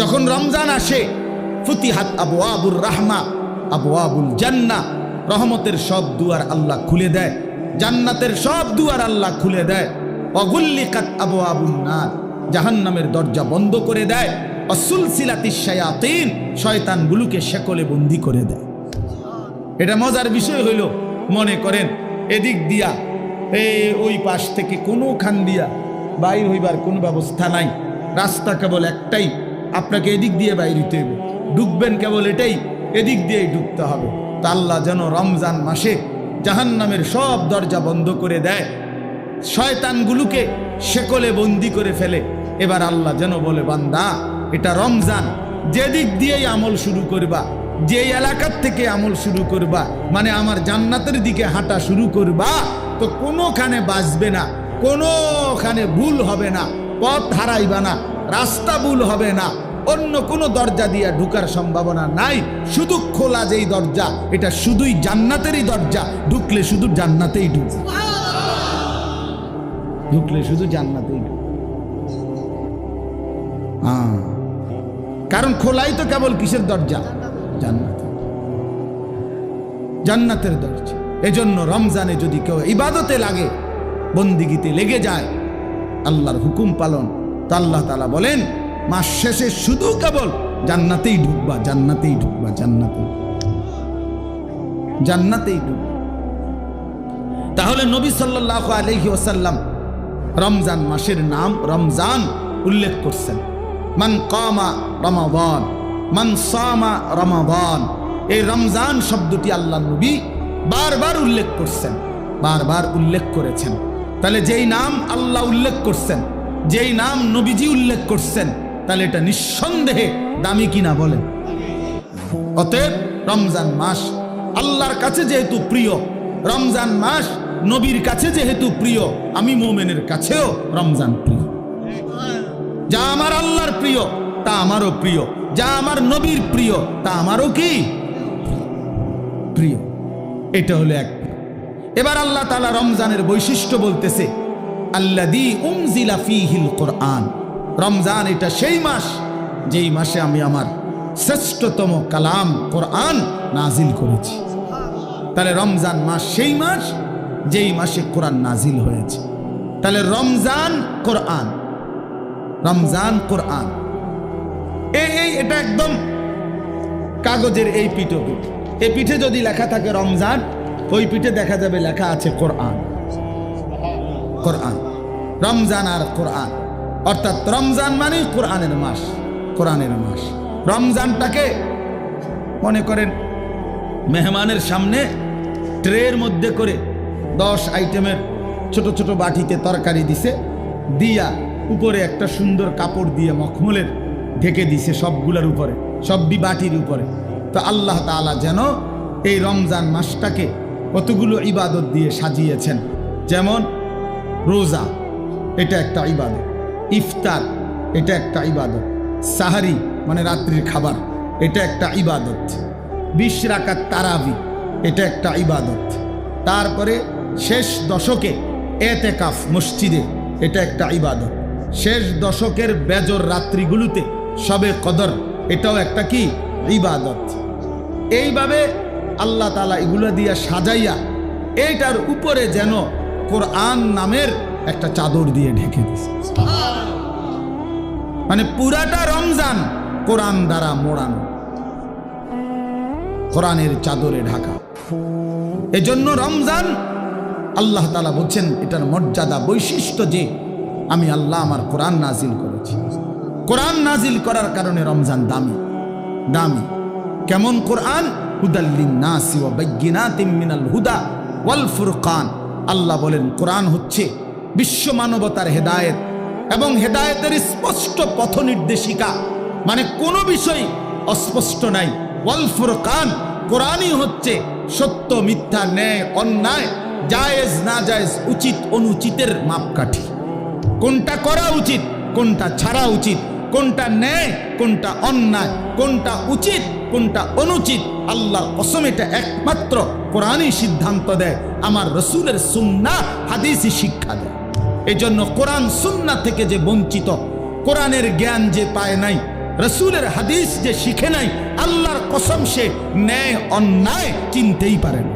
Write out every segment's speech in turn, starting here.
যখন রমজান আসে ফুতিহাত আবওয়াবুর রাহমা আবওয়াবুল জান্নাহ, রহমতের সব দুয়ার আল্লাহ খুলে দেয়, জান্নাতের সব দুয়ার আল্লাহ খুলে দেয়। অগুল্লিকাত আবওয়াবুন নার, জাহান্নামের দরজা বন্ধ করে দেয়। অসুলসিলাতিশ শায়াতিন, শয়তানগুলোকে শেকলে বন্দি করে দেয়। এটা মজার বিষয় হইল, মনে করেন এদিক দিয়া ওই পাশ থেকে কোনোখান দিয়া বাইর হইবার কোনো ব্যবস্থা নাই, রাস্তা কেবল একটাই, আপনাকে এদিক দিয়ে বাইর হইতে হবে, ঢুকবেন কেবল এটাই, এদিক দিয়েই ঢুকতে হবে। তা আল্লাহ যেন রমজান মাসে জাহান্নামের সব দরজা বন্ধ করে দেয়, শয়তানগুলোকে শেকলে বন্দি করে ফেলে। এবার আল্লাহ যেন বলে, বান্দা এটা রমজান, যেদিক দিয়েই আমল শুরু করবা, যে এলাকার থেকে আমল শুরু করবা, মানে আমার জান্নাতের দিকে হাঁটা শুরু করবা, তো কোনোখানে বাঁচবে না, কোনোখানে ভুল হবে না, পথ হারাইবা না, রাস্তা ভুল হবে না, অন্য কোনো দরজা দিয়ে ঢুকার সম্ভাবনা নাই। শুধু খোলা যেই দরজা, এটা শুধুই জান্নাতেরই দরজা, ঢুকলে শুধু জান্নাতেই ঢুকবে, ঢুকলে শুধু জান্নাতেই ঢুকবে। কারণ খোলাই তো কেবল কিসের দরজা? জান্নাত, জান্নাতের দরজা। এজন্য রমজানে যদি কেউ ইবাদতে লাগে, বন্দিগিতে লেগে যায়, আল্লাহর হুকুম পালন, তো আল্লাহ তাআলা বলেন মাস শেষে শুধু কেবল জান্নাতেই ঢুকবা, জান্নাতেই ঢুকবা, জান্নাতেই, জান্নাতেই ঢুকবা। তাহলে নবী সাল্লাল্লাহু আলাইহি ওয়াসাল্লাম রমজান মাসের নাম রমজান উল্লেখ করছেন। মান কামা রমাদান, মান সামা রমাদান, এই রমজান শব্দটি আল্লাহ নবী বারবার উল্লেখ করছেন, বারবার উল্লেখ করেছেন। তাহলে যেই নাম আল্লাহ উল্লেখ করছেন, যেই নাম নবীজি উল্লেখ করছেন, তাহলে এটা নিঃসন্দেহে দামি কিনা বলেন? অতএব রমজান মাস আল্লাহর কাছে যেহেতু প্রিয়, রমজান মাস নবীর কাছে যেহেতু প্রিয়, আমি মুমিনের কাছেও রমজান প্রিয়। যা আমার আল্লাহর প্রিয় তা আমারও প্রিয়, যা আমার নবীর প্রিয় তা আমারও কি প্রিয়। এটা হলো এক। এবার আল্লাহ তাআলা রমজানের বৈশিষ্ট্য বলতেছে, আল্লাযী উনজিলা ফীহিল কোরআন, রমজান এটা সেই মাস যেই মাসে আমি আমার শ্রেষ্ঠতম কালাম কোরআন নাজিল করেছি। তাহলে রমজান মাস সেই মাস যেই মাসে কোরআন নাজিল হয়েছে। তাহলে রমজান কোরআন, রমজান কোরআন, এটা একদম কাগজের এই পিঠে, এই পিঠে যদি লেখা থাকে রমজান, ওই পিঠে দেখা যাবে লেখা আছে কোরআন। কোরআন, রমজান আর কোরআন, অর্থাৎ রমজান মানে কোরআনের মাস, কোরআনের মাস। রমজানটাকে মনে করেন মেহমানের সামনে ট্রের মধ্যে করে 10 আইটেমের ছোট ছোট বাটিতে তরকারি দিছে, দিয়া উপরে একটা সুন্দর কাপড় দিয়ে মখমলের ঢেকে দিছে সবগুলোর উপরে, সবটি বাটির উপরে। তো আল্লাহ তাআলা যেন এই রমজান মাসটাকে কতগুলো ইবাদত দিয়ে সাজিয়েছেন। যেমন রোজা, এটা একটা ইবাদত, ইফতার এটা একটা ইবাদত, সাহারি মানে রাত্রির খাবার এটা একটা ইবাদত, 20 রাকাত তারাবি এটা একটা ইবাদত, তারপরে শেষ দশকে এতেকাফ মসজিদে এটা একটা ইবাদত, শেষ দশকের বেজর রাত্রিগুলোতে শবে কদর এটাও একটা কি ইবাদত। এইভাবে আল্লাহ তাআলা এগুলো দিয়া সাজাইয়া এইটার উপরে যেন কোরআন নামের একটা চাদর দিয়ে ঢেকে দিয়েছে। মানে পুরাটা রমজান কোরআন দ্বারা মোড়ানো, কোরআনের চাদরে ঢাকা। এজন্য রমজান আল্লাহ তাআলা বলছেন এটার মর্যাদা বৈশিষ্ট্য যে আমি আল্লাহ আমার কোরআন নাজিল করেছি। কোরআন নাজিল করার কারণে রমজান দামি, দামি। কেমন কোরআন? হুদাল লিন্নাসি ওয়া বাইয়িনাতিম মিনাল হুদা ওয়াল ফুরকান। আল্লাহ বলেন কোরআন হচ্ছে বিশ্ব মানবতার হেদায়েত এবং হেদায়েতের স্পষ্ট পথ নির্দেশিকা, মানে কোনো বিষয় অস্পষ্ট নাই। ওয়াল ফুরকান, কোরআনই হচ্ছে সত্য মিথ্যা, ন্যায় অন্যায়, জায়েজ না জায়েজ, উচিত অনুচিতের মাপকাঠি। কোনটা করা উচিত, কোনটা ছাড়া উচিত, কোনটা ন্যায়, কোনটা অন্যায়, কোনটা উচিত, কোনটা অনুচিত, আল্লাহর কসম এটা একমাত্র কোরআনই সিদ্ধান্ত দেয়, আমার রসুলের সুন্নাহ হাদিসই শিক্ষা দেয়। এই জন্য কোরআন সুন্নাহ থেকে যে বঞ্চিত, কোরআনের জ্ঞান যে পায় নাই, রসুলের হাদিস যে শিখে নাই, আল্লাহর কসম সে ন্যায় অন্যায় চিনতেই পারে না।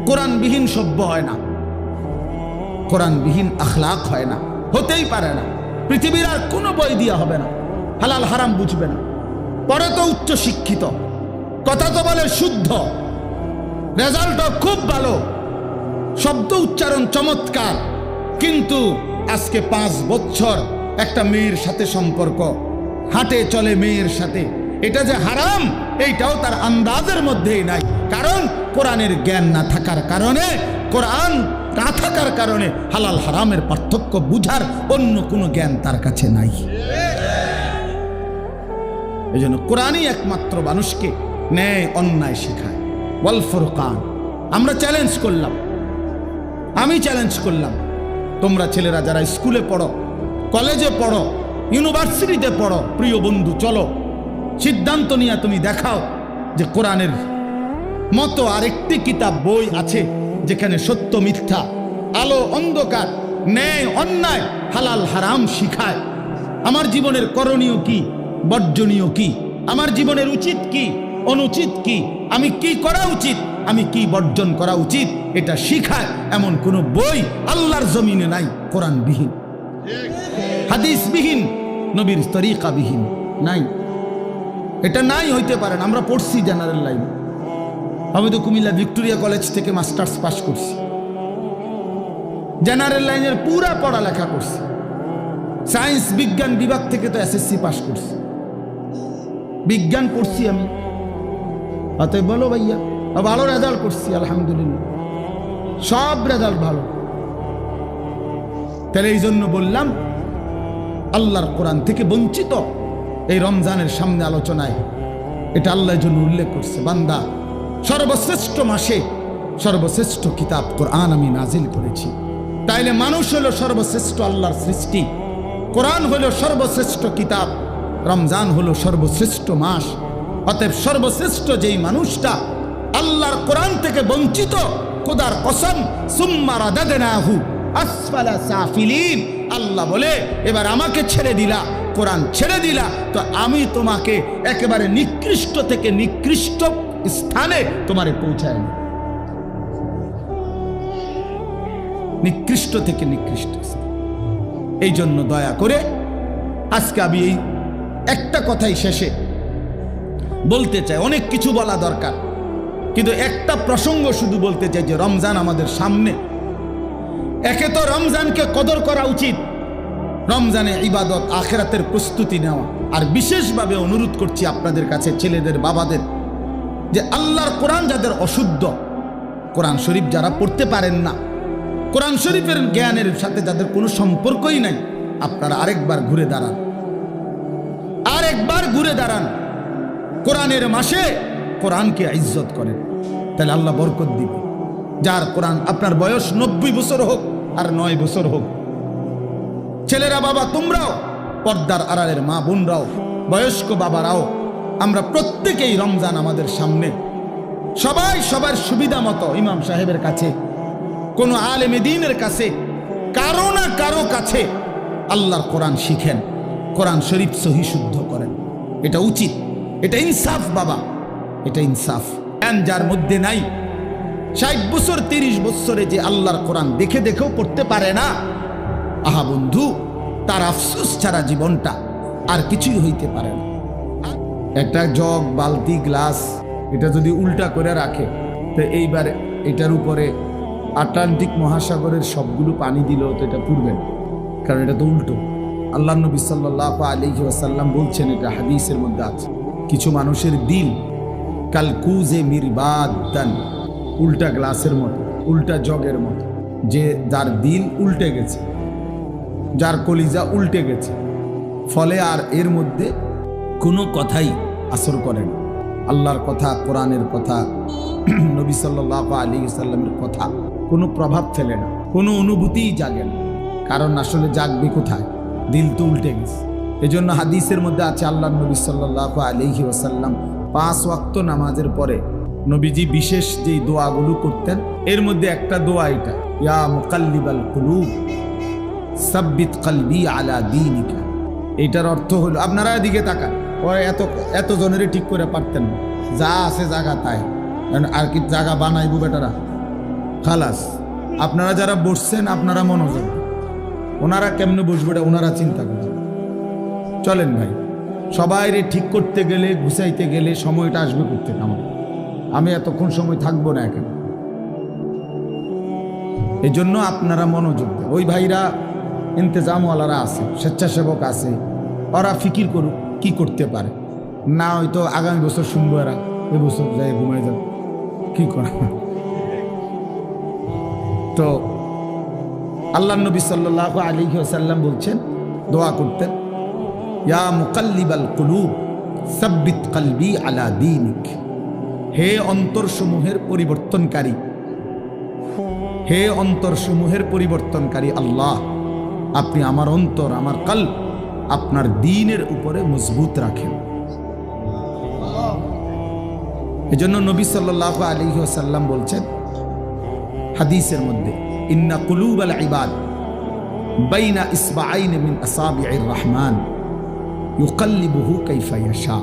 কোরআনবিহীন সভ্য হয় না, কোরআনবিহীন আখলাক হয় না, হতেই পারে না। পৃথিবীর আর কোনো বই দিয়া হবে না, হালাল হারাম বুঝবে না। পরে তো উচ্চ শিক্ষিত, কথা তো বলে শুদ্ধ, রেজাল্টও খুব ভালো, শব্দ উচ্চারণ চমৎকার, কিন্তু আজকে 5 বছর একটা মেয়ের সাথে সম্পর্ক, হাঁটে চলে মেয়ের সাথে, এটা যে হারাম এইটাও তার আন্দাজের মধ্যেই নাই। কারণ কোরআনের জ্ঞান না থাকার কারণে, কোরআন না থাকার কারণে হালাল হারামের পার্থক্য বুঝার অন্য কোনো জ্ঞান তার কাছে নাই। এই জন্য কোরআনই একমাত্র মানুষকে ন্যায় অন্যায় শেখায়। ওয়াল ফুরকান। আমরা চ্যালেঞ্জ করলাম, আমি চ্যালেঞ্জ করলাম, তোমরা ছেলেরা যারা স্কুলে পড়ো, কলেজে পড়ো, ইউনিভার্সিটিতে পড়ো, প্রিয় বন্ধু চলো সিদ্ধান্ত নিয়ে তুমি দেখাও যে কোরআনের মতো আরেকটি কিতাব বই আছে যেখানে সত্য মিথ্যা, আলো অন্ধকার, ন্যায় অন্যায়, হালাল হারাম শিখায়। আমার জীবনের করণীয় কি, বর্জনীয় কি, আমার জীবনের উচিত কি, অনুচিত কি, আমি কি করা উচিত, আমি কি বর্জন করা উচিত, এটা শিখায় এমন কোন বই আল্লাহর জমিনে নাই কোরআনবিহীন, হাদিসবিহীন, নবীর তরিকাবিহীন নাই। এটা নাই হইতে পারে না। আমরা পড়ছি জেনারেল লাইন, আমি তো কুমিল্লা ভিক্টোরিয়া কলেজ থেকে মাস্টার্স পাস করছি, জেনারেল লাইনের পুরা পড়ালেখা করছি, সায়েন্স বিজ্ঞান বিভাগ থেকে তো এসএসসি পাস করছি, বিজ্ঞান পড়ছি আমি। অতএব বলো ভাইয়া, ভালো রেজাল্ট করছি আলহামদুলিল্লাহ, সব রেজাল্ট ভালো। তাহলে এই জন্য বললাম আল্লাহর কোরআন থেকে বঞ্চিত এই রমজানের সামনে আলোচনায় এটা আল্লাহর জন্য উল্লেখ করছে, বান্দা সর্বশ্রেষ্ঠ মাসে সর্বশ্রেষ্ঠ কিতাব কোরআন আমি নাজিল করেছি। তাইলে মানুষ হলো সর্বশ্রেষ্ঠ আল্লাহর সৃষ্টি, কোরআন হলো সর্বশ্রেষ্ঠ কিতাব, রমজান হলো সর্বশ্রেষ্ঠ মাস। অতএব সর্বশ্রেষ্ঠ যেই মানুষটা আল্লাহর কোরআন থেকে বঞ্চিত, খোদার কসম, সুম্মা রাদাদনাহু আসফালা সাফিলিন, আল্লাহ বলে এবার আমাকে ছেড়ে দিলা, কোরআন ছেড়ে দিলা, তো আমি তোমাকে একেবারে নিকৃষ্ট থেকে নিকৃষ্ট স্থানে তোমারে পৌঁছায় না, নিকৃষ্ট থেকে নিকৃষ্ট। এই জন্য দয়া করে আজকে আমি এই একটা কথাই শেষে বলতে চাই, অনেক কিছু বলা দরকার, কিন্তু একটা প্রসঙ্গ শুধু বলতে চাই যে রমজান আমাদের সামনে। একে তো রমজানকে কদর করা উচিত, রমজানে ইবাদত আখিরাতের প্রস্তুতি নেওয়া। আর বিশেষভাবে অনুরোধ করছি আপনাদের কাছে, ছেলেদের বাবাদের, যে আল্লাহর কোরআন যাদের অশুদ্ধ, কোরআন শরীফ যারা পড়তে পারেন না, কোরআন শরীফের জ্ঞানের সাথে যাদের কোনো সম্পর্কই নাই, আপনারা আরেকবার ঘুরে দাঁড়ান, আরেকবার ঘুরে দাঁড়ান। কোরআনের মাসে কোরআনকে ইজ্জত করেন, তাহলে আল্লাহ বরকত দিবে। যার কোরআন, আপনার বয়স 90 বছর হোক আর 9 বছর হোক, ছেলেরা বাবা তোমরাও, পর্দার আড়ালের মা বোনরাও, বয়স্ক বাবারাও, আমরা প্রত্যেকেই রমজান আমাদের সামনে, সবাই সবার সুবিধা মতো ইমাম সাহেবের কাছে, কোনো আলেমে দ্বীনের কাছে, কারো না কারো কাছে আল্লাহর কোরআন শিখেন, কোরআন শরীফ সহি শুদ্ধ করেন। এটা উচিত, এটা ইনসাফ বাবা, এটা ইনসাফ। যার মধ্যে নাই, 60 বছর 30 বছরে যে আল্লাহর কোরআন দেখে দেখেও পড়তে পারে না, আহা বন্ধু, তার আফসোস ছাড়া জীবনটা আর কিছুই হইতে পারে না। একটা জগ, বালতি, গ্লাস, এটা যদি উল্টা করে রাখে, তো এইবার এটার উপরে আটলান্টিক মহাসাগরের সবগুলো পানি দিলেও তো এটা পুড়বে না, কারণ এটা তো উল্টো। আল্লাহ নবী সাল্লাল্লাহু আলাইহি ওয়াসাল্লাম বলছেন, এটা হাদিসের মধ্যে আছে, কিছু মানুষের দিল কালকুজে মিরবাদান, উল্টা গ্লাসের মতো, উল্টা জগের মতো, যে যার দিল উল্টে গেছে, যার কলিজা উল্টে গেছে, ফলে আর এর মধ্যে কোনো কথাই আসর করে না। আল্লাহর কথা, কোরআনের কথা, নবী সাল্লাল্লাহু আলাইহি ওয়াসাল্লামের কথা কোনো প্রভাব ফেলে না, কোনো অনুভূতিই জাগে না। কারণ আসলে জাগবে কোথায়? দিল তো উল্টে গেছে। এজন্য হাদিসের মধ্যে আছে, আল্লাহ নবী সাল্লাল্লাহু আলাইহি ওয়াসাল্লাম 5 ওয়াক্ত নামাজের পরে নবীজি বিশেষ যেই দোয়াগুলো করতেন, এর মধ্যে একটা দোয়া এটা, ইয়া মুকাল্লিবাল কুলুব সাব্বিত কলবি আলা দীনিকা, এইটার অর্থ হলো, আপনারা এদিকে তাকান, ওরা এত জনেরই ঠিক করে পারতেন না, যা আছে জায়গা তাই, আর কি জায়গা বানাইবো বেটারা, খালাস। আপনারা যারা বসছেন আপনারা মনোযোগ, ওনারা কেমনে বসবে এটা ওনারা চিন্তা করেন। চলেন ভাই, সবাই ঠিক করতে গেলে, গুছাইতে গেলে সময়টা আসবে করতে, আমি এতক্ষণ সময় থাকবো না এখানে। এই জন্য আপনারা মনোযোগ দেন। ওই ভাইরা ইন্তেজামওয়ালারা আছে, স্বেচ্ছাসেবক আছে, ওরা ফিকির করুক কি করতে পারে, না হয়তো আগামী বছর শুনবো, এরা এবছর যাই ঘুমাই যাবে কি করে। তো আল্লাহ নবী সাল্লাল্লাহু আলাইহি ওয়াসাল্লাম বলছেন, দোয়া করতেন, ইয়া মুকাল্লিবাল কুলুব সাব্বিত কলবি আলা দীনিক। হে অন্তরসমূহের পরিবর্তনকারী, হে অন্তরসমূহের পরিবর্তনকারী আল্লাহ, আপনি আমার অন্তর, আমার কলব আপনার দ্বীনের উপরে মজবুত রাখেন। এজন্য নবী সাল্লাল্লাহু আলাইহি ওয়াসাল্লাম বলছেন হাদিসের মধ্যে, ইন্না কুলুবাল ইবাদ বাইনা ইসবাআইন মিন আসাবি'ir রহমান ইউকাল্লিবুহু কাইফা ইয়াশা।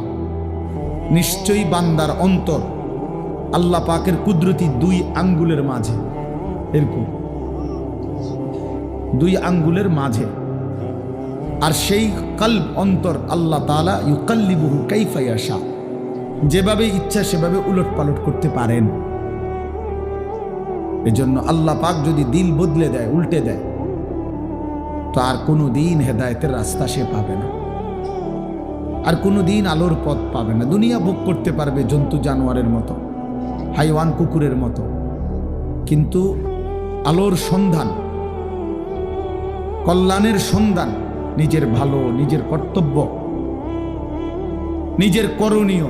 নিশ্চয়ই বান্দার অন্তর আল্লাহ পাকের কুদরতি 2 আঙ্গুলের মাঝে, এরকম 2 আঙ্গুলের মাঝে, আর সেই কলব অন্তর আল্লাহ তাআলা ইউকাল্লিবুহু কাইফা ইয়াশা, যেভাবে ইচ্ছা সেভাবে উলট পালট করতে পারেন। এজন্য আল্লাহ পাক যদি দিল বদলে দেয়, উল্টে দেয়, তো আর কোনো দিন হেদায়েতের রাস্তা সে পাবে না, আর কোনো দিন আলোর পথ পাবে না। দুনিয়া ভোগ করতে পারবে জন্তু জানোয়ারের মতো, হাইওয়ান কুকুরের মতো, কিন্তু আলোর সন্ধান, কল্যাণের সন্ধান, নিজের ভালো, নিজের কর্তব্য, নিজের করণীয়,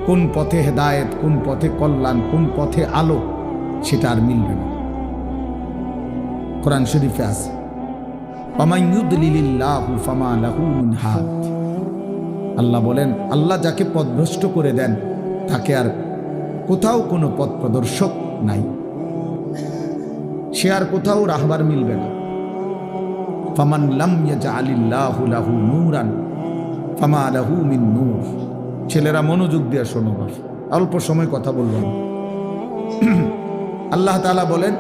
কোন পথে হেদায়েত, কোন পথে কল্যাণ, কোন পথে আলো, সেটা আর মিলবে না। কোরআন শরীফে আছে, ফামান ইউদলিলিল্লাহু ফামা লাহু মিন হাদ। আল্লাহ বলেন, আল্লাহ যাকে পথভ্রষ্ট করে দেন তাকে আর কোথাও কোনো পথ প্রদর্শক নাই, সে আর কোথাও রাহবার মিলবে না। ফামান লাম ইয়াজআলিল্লাহু লাহু নূরান ফামা লাহু মিন নূর। ছেলেরা মনোযোগ দিয়ে শোনো, অল্প সময় কথা বললাম। আল্লাহ তাআলা বলেন,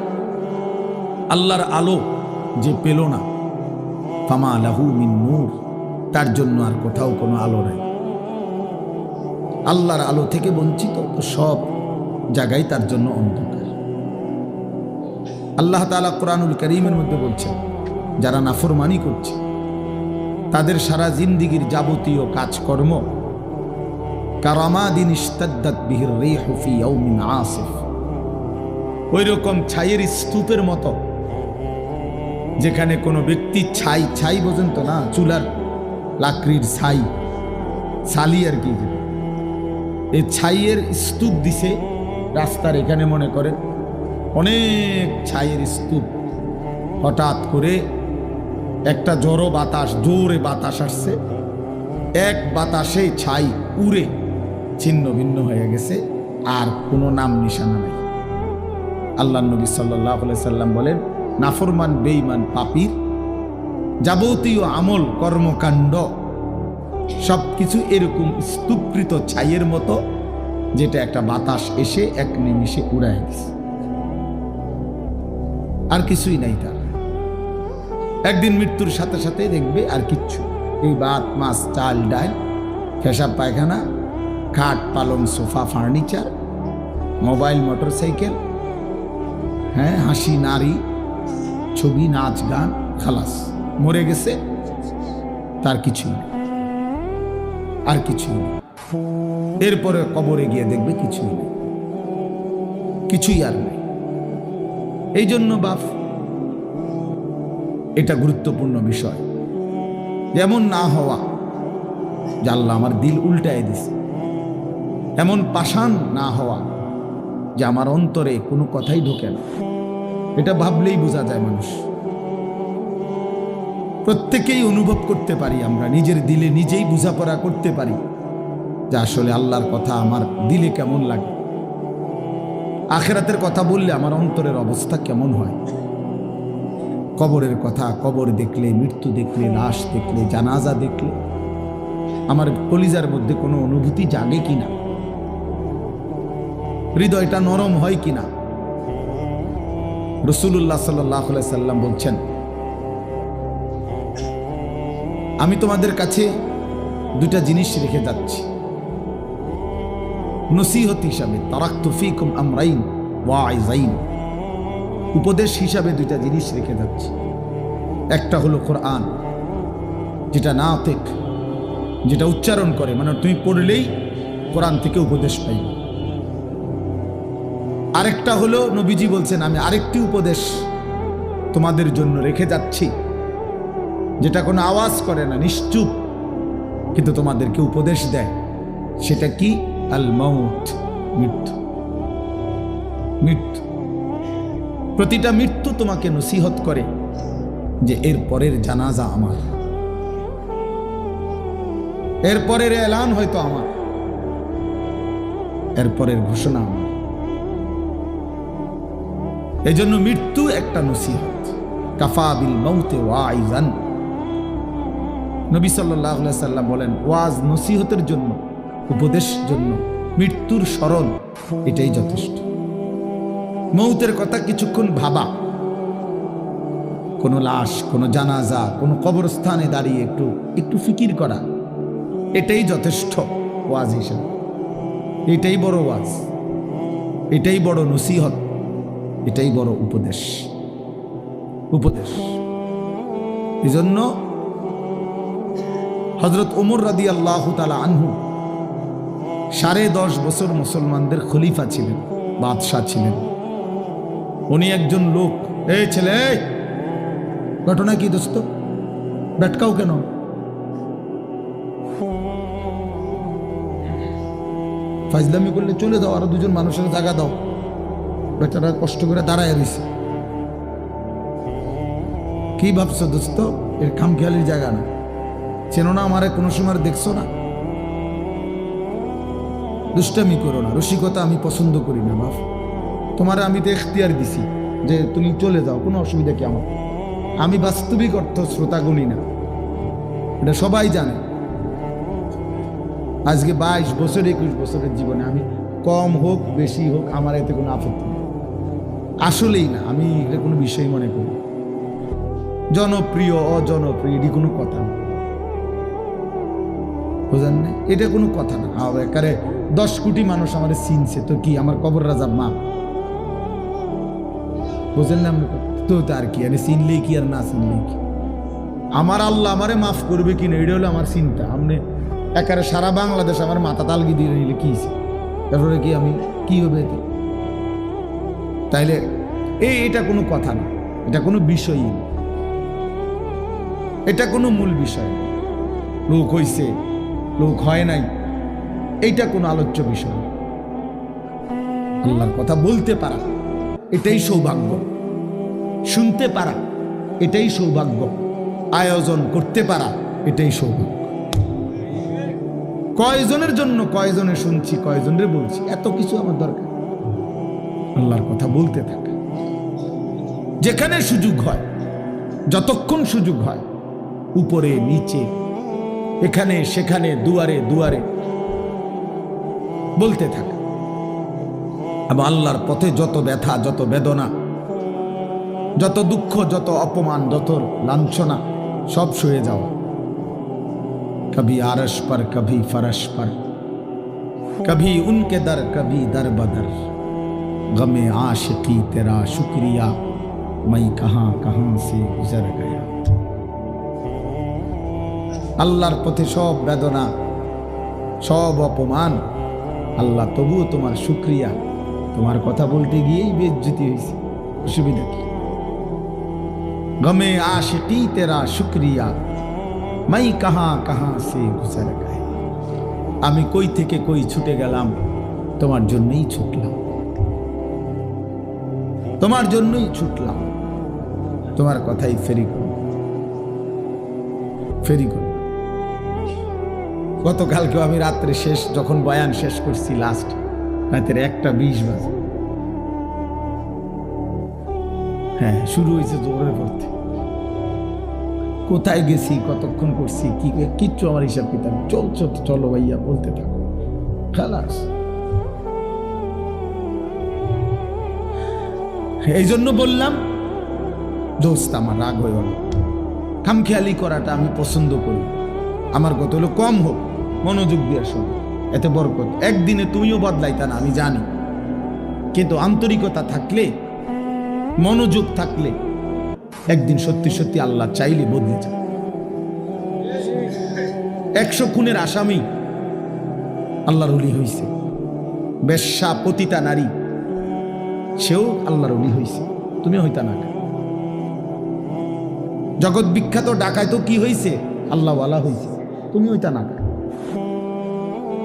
আল্লাহর আলো যে পেল না, ফামা লাহু মিন নূর, তার জন্য আর কোথাও কোনো আলো নাই। আল্লাহর আলো থেকে বঞ্চিত, তো সব জায়গায় তার জন্য অন্ধকার। আল্লাহ তাআলা কোরআনুল কারীমের মধ্যে বলছেন, যারা নাফরমানি করছে তাদের সারা জিন্দেগীর যাবতীয় কাজকর্ম কারামাদিন ইশতাদ্দাত বিহির রিহু ফি ইয়াউমিন আসিফ, ওই রকম ছাইয়ের স্তূপের মতো, যেখানে কোনো ব্যক্তি ছাই বোঝেন তো না, চুলার লাকড়ির ছালি আর কি, এই ছাইয়ের স্তূপ দিছে রাস্তার এখানে, মনে করেন অনেক ছাইয়ের স্তূপ, হঠাৎ করে একটা জোরে বাতাস আসছে, এক বাতাসে ছাই উড়ে ছিন্ন ভিন্ন হয়ে গেছে, আর কোনো নাম নিশানা নাই। আল্লাহ নবী সাল্লাল্লাহু আলাইহি সাল্লাম বলেন, নাফরমান, বেঈমান, পাপীর যাবতীয় আমল, কর্মকাণ্ড সবকিছু এরকম স্তূপকৃত ছাইয়ের মতো, যেটা একটা বাতাস এসে এক নিমিষে উড়ায় গেছে, আর কিছুই নাই তার। একদিন মৃত্যুর সাথে সাথে দেখবে আর কিচ্ছু, এই ভাত, মাছ, চাল, ডাল, পেশাব পায়খানা, খাট, পালং, সোফা, ফার্নিচার, মোবাইল, মোটরসাইকেল, হ্যাঁ, হাসি, নারী, ছবি, নাচ, গান, খালাস, মরে গেছে, তার কিছুই নেই, আর কিছুই নেই। এরপরে কবরে গিয়ে দেখবে কিছুই নেই, কিছুই আর নেই। এই জন্য বাপ, এটা গুরুত্বপূর্ণ বিষয়, যেমন না হওয়া যে আল্লাহ আমার দিল উল্টায় দিছে, এমন পাষাণ না হওয়া যে আমার অন্তরে কোনো কথাই ঢোকে না। এটা ভাবলেই বোঝা যায় মানুষ, প্রত্যেকেই অনুভব করতে পারি, আমরা নিজের দিলে নিজেই বোঝাপড়া করতে পারি যে আসলে আল্লাহর কথা আমার দিলে কেমন লাগে, আখিরাতের কথা বললে আমার অন্তরের অবস্থা কেমন হয়। কবরের কথা, কবর দেখলে, মৃত্যু দেখলে, লাশ দেখলে, জানাজা দেখলে আমার কলিজার মধ্যে কোনো অনুভূতি জাগে কিনা, হৃদয়টা নরম হয় কিনা। রাসূলুল্লাহ সাল্লাল্লাহু আলাইহি সাল্লাম বলছেন, আমি তোমাদের কাছে দুটা জিনিস রেখে যাচ্ছি নসিহত হিসাবে। তারাকতু ফীকুম আমরাইন ওয়াইজাইন, উপদেশ হিসাবে দুইটা জিনিস রেখে যাচ্ছি। একটা হলো কোরআন, যেটা নাতিক, যেটা উচ্চারণ করে, মানে তুমি পড়লেই কোরআন থেকে উপদেশ পাই। আরেকটা হলো নবীজি বলছেন, আমি আরেকটি উপদেশ তোমাদের জন্য রেখে যাচ্ছি, যেটা কোনো আওয়াজ করে না, নিশ্চুপ, কিন্তু তোমাদেরকে উপদেশ দেয়। সেটা কি? আল মাউত, মৃত্যু। মৃত্যু, প্রতিটা মৃত্যু তোমাকে নসিহত করে যে এর পরের জানাজা আমার, এর পরের এলান হয়তো আমার, এর পরের ঘোষণা আমার। এই জন্য মৃত্যু একটা নসিহত। কাফা বিল মাউতে ওয়াইজান, নবী সাল্লাল্লাহু আলাইহি সাল্লাম বলেন, ওয়াজ নসিহতের জন্য, উপদেশ জন্য মৃত্যুর স্মরণ এটাই যথেষ্ট। মৌতের কথা কিছুক্ষণ ভাবা, কোনো লাশ, কোনো জানাজা, কোনো কবরস্থানে দাঁড়িয়ে একটু একটু ফিকির করা, এটাই যথেষ্ট ওয়াজ হিসেবে। এটাই বড় ওয়াজ, এটাই বড় নসিহত, এটাই বড় উপদেশ। উপদেশ এই জন্য হযরত ওমর রাদিয়াল্লাহু তাআলা আনহু 10.5 বছর মুসলমানদের খলিফা ছিলেন, বাদশাহ ছিলেন। উনি একজন লোক, এই ছেলে, ঘটনা কি দোস্ত, ব্যাটকাও কেন? ফাজলামি করলে চলে যাও, আরো দুজন মানুষের জায়গা দাও, বেচারা কষ্ট করে দাঁড়ায় রয়েছে। কি ভাবছো দোস্ত? এর খামখেয়ালির জায়গা না। চেনো না আমারে? কোনো সময় দেখছো না? দুষ্টামি করো না, রসিকতা আমি পছন্দ করি না বাপ। তোমার আমি তো এখতিয়ার দিছি যে তুমি চলে যাও, কোনো অসুবিধা কি আমার? আমি বাস্তবিক অর্থ শ্রোতা গুনি না, এটা সবাই জানে। আজকে 22 বছর 21 বছরের জীবনে আমি কম হোক বেশি হোক আমার এতে কোনো আপত্তি নেই, আসলেই না। আমি এটা কোনো বিষয় মনে করি, জনপ্রিয় অজনপ্রিয় এটি কোনো কথা না, বুঝেন না? এটা কোনো কথা না। একারে 10 কোটি মানুষ আমার চিনছে, তো কি আমার কবর রাজা মা, বুঝেন না? তো তার কি, আরে চিনলেই কি আর না চিনলেই কি, আমার আল্লাহ আমারে মাফ করবে কিনা এটা হলো আমার চিন্তা। আপনি একারে সারা বাংলাদেশ আমার মাথা তালগি দিয়ে নিলে কি তারপরে কি আমি কি হবে এতে? তাইলে এটা কোনো কথা না, এটা কোনো বিষয়ই না, এটা কোনো মূল বিষয়। লোক হইছে, লোক হয় নাই, এইটা কোনো আলোচ্য বিষয়। আল্লাহর কথা বলতে পারা এটাই সৌভাগ্য, শুনতে পারা এটাই সৌভাগ্য, আয়োজন করতে পারা এটাই সৌভাগ্য। কয়জনের জন্য কয়জনে শুনছি, কয়জনের বলছি, এত কিছু আমার দরকার। আল্লাহর কথা বলতে থাকা, যেখানে সুযোগ হয়, যতক্ষণ সুযোগ হয়, উপরে নিচে, এখানে সেখানে, দুয়ারে দুয়ারে বলতে থাকা। এবং আল্লাহর পথে যত ব্যথা, যত বেদনা, যত দুঃখ, যত অপমান, যত লাঞ্ছনা, সব সয়ে যাওয়া। कभी आरश पर, कभी फरश पर, कभी उनके दर, कभी दर बदर, गमे आशिकी तेरा शुक्रिया, मैं कहां कहां से गुजर गया। আল্লাহর পথে সব বেদনা, সব অপমান, আল্লাহ তবুও তোমার শুকরিয়া। তোমার কথা বলতে গিয়েই বেইজ্জতি হয়েছে, অসুবিধা কি? গমে আশিকি তেরা শুকরিয়া, মাই কাহা কাহা সে গুজর গায়ে। আমি কই থেকে কই ছুটে গেলাম, তোমার জন্যই ছুটলাম, তোমার জন্যই ছুটলাম, তোমার কথাই ফেরি করলাম, ফেরি করলাম। গতকালকেও আমি রাত্রে শেষ যখন বয়ান শেষ করছি, লাস্ট রাতের 1:20 বাজে, হ্যাঁ শুরু হয়েছে জোরের পড়তে, কোথায় গেছি, কতক্ষণ করছি, কি কিচ্ছু আমার হিসাব কিতাব। চলো ভাইয়া, বলতে থাকো, খালাস। এই জন্য বললাম দোস্ত, আমার রাগ হয়ে গেল। খামখেয়ালি করাটা আমি পছন্দ করি। আমার কথা হলো কম হোক, মনোযোগ দিয়ে শোনো, এতে বরকত। একদিনে তুমিও বদলাইতা না, আমি জানি, কিন্তু আন্তরিকতা থাকলে, মনোযোগ থাকলে একদিন সত্যি সত্যি আল্লাহ চাইলে বদলে যায়। 100 খুনের আসামি আল্লাহর ওলি হইছে, বেশ্যা পতিতা নারী সেও আল্লাহর ওলি হইছে, তুমি হইতা না। জগৎ বিখ্যাত ডাকায় তো কি হইছে, আল্লাহওয়ালা হইছে, তুমি হইতা না।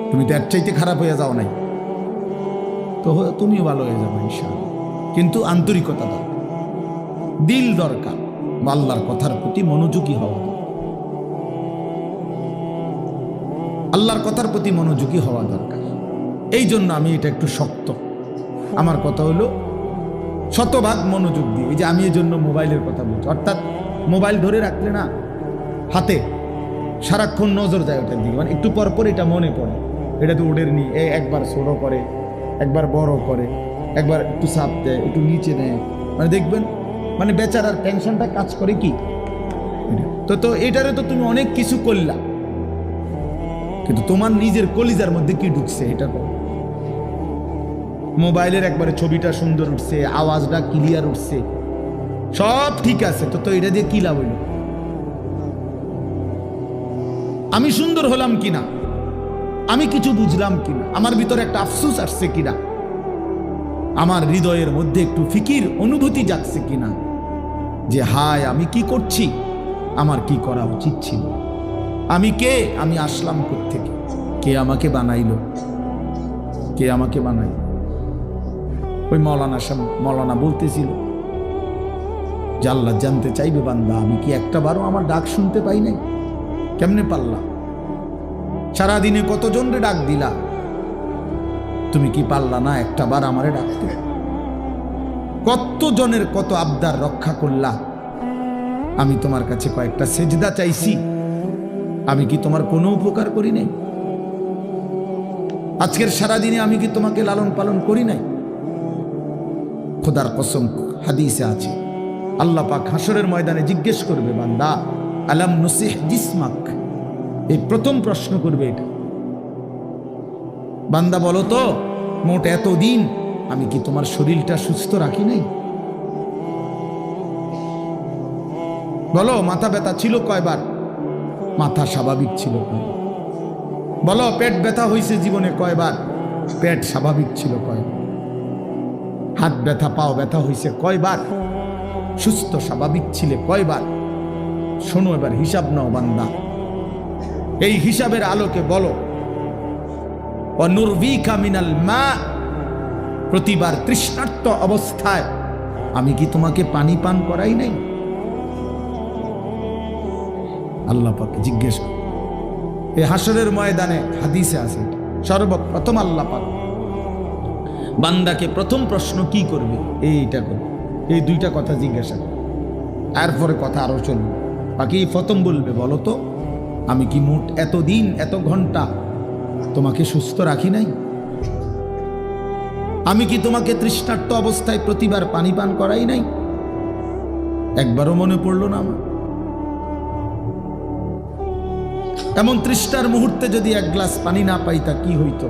তুমি তো এর চাইতে খারাপ হয়ে যাও নাই, তো তুমিও ভালো হয়ে যাবে ইনশাআল্লাহ। কিন্তু আন্তরিকতা দরকার, দিল দরকার, আল্লাহর কথার প্রতি মনোযোগী হওয়া, আল্লাহর কথার প্রতি মনোযোগী হওয়া দরকার। এই জন্য আমি এটা একটু শক্ত। আমার কথা হলো শতভাগ মনোযোগ দিয়ে। এই যে আমি এই জন্য মোবাইলের কথা বলছি, অর্থাৎ মোবাইল ধরে রাখলে না হাতে সারাক্ষণ নজর যায় ওটার দিকে, মানে একটু পর পর এটা মনে পড়ে, এটা তো ওদের নিয়ে একবার ছোট করে, একবার বড় করে, একবার একটু চাপ দেয়, একটু নিচে নেয়, মানে দেখবেন মানে বেচারার টেনশনটা কাজ করে কি। তো এটারে তো তুমি অনেক কিছু করলা, কিন্তু তোমার নিজের কলিজার মধ্যে কি ঢুকছে এটা করো। মোবাইলের একবারে ছবিটা সুন্দর উঠছে, আওয়াজটা ক্লিয়ার উঠছে, সব ঠিক আছে, তো এটা দিয়ে কি লাভ হইল? আমি সুন্দর হলাম কিনা, আমি কিছু বুঝলাম কিনা, আমার ভিতরে একটা আফসোস আসছে কিনা, আমার হৃদয়ের মধ্যে একটু ফিকির অনুভূতি জাগছে কিনা, যে হায় আমি কি করছি, আমার কি করা উচিত ছিল, আমি কে, আমি আসলাম কোত্থেকে, কে আমাকে বানাইলো, কে আমাকে বানাইলো। ওই মৌলানা বলতেছিল যে আল্লাহ জানতে চাইবে বান্দা আমি কি একটা বারও আমার ডাক শুনতে পাই নাই? কেমনে পারলাম? সারাদিনে কতজনরে ডাক দিলা, তুমি কি পারলা না একটা বার আমারে ডাকতে? কতজনের কত আবদার রক্ষা করলা, আমি তোমার কাছে কয়েকটা সেজদা চাইছি, আমি কি তোমার কোনো উপকার করি নাই? আজকের সারাদিনে আমি কি তোমাকে লালন পালন করি নাই? খোদার কসম হাদিসে আছে, আল্লাহ পাক হাসরের ময়দানে জিজ্ঞেস করবে, বান্দা আলাম নুসিহ জিসমাক, এই প্রথম প্রশ্ন করবে এটা। বান্দা বলো তো, মোট এতদিন আমি কি তোমার শরীরটা সুস্থ রাখি নাই? বলো মাথা ব্যথা ছিল কয়বার? মাথা স্বাভাবিক ছিল কয়বার? বলো পেট ব্যথা হয়েছে জীবনে কয়বার? পেট স্বাভাবিক ছিল কয়বার? হাত ব্যথা পাও ব্যথা হয়েছে কয়বার? সুস্থ স্বাভাবিক ছিলে কয়বার? শোনো এবার হিসাব নাও বান্দা, এই হিসাবের আলোকে বলো, অনুরবিকা মিনাল মা, প্রতিবার তৃষ্ণার্ত অবস্থায় আমি কি তোমাকে পানি পান করাই নাই? আল্লাহ পাক জিজ্ঞেস করে, এই হাসরের ময়দানে হাদিসে আছে, সর্বপ্রথম আল্লাহ পাক বান্দাকে প্রথম প্রশ্ন কি করবে, এইটা করবে, এই দুইটা কথা জিজ্ঞাসা করবে, এরপরে কথা আরো চলবে। বাকি প্রথম বলবে, বলো তো আমি কি মোট এতদিন এত ঘন্টা তোমাকে সুস্থ রাখি নাই? আমি কি তোমাকে তৃষ্ণার্ত অবস্থায় প্রতিবার পানি পান করাই নাই? একবারও মনে পড়লো না আমার? এমন তৃষ্ণার মুহূর্তে যদি এক গ্লাস পানি না পাইতা কি হইতো?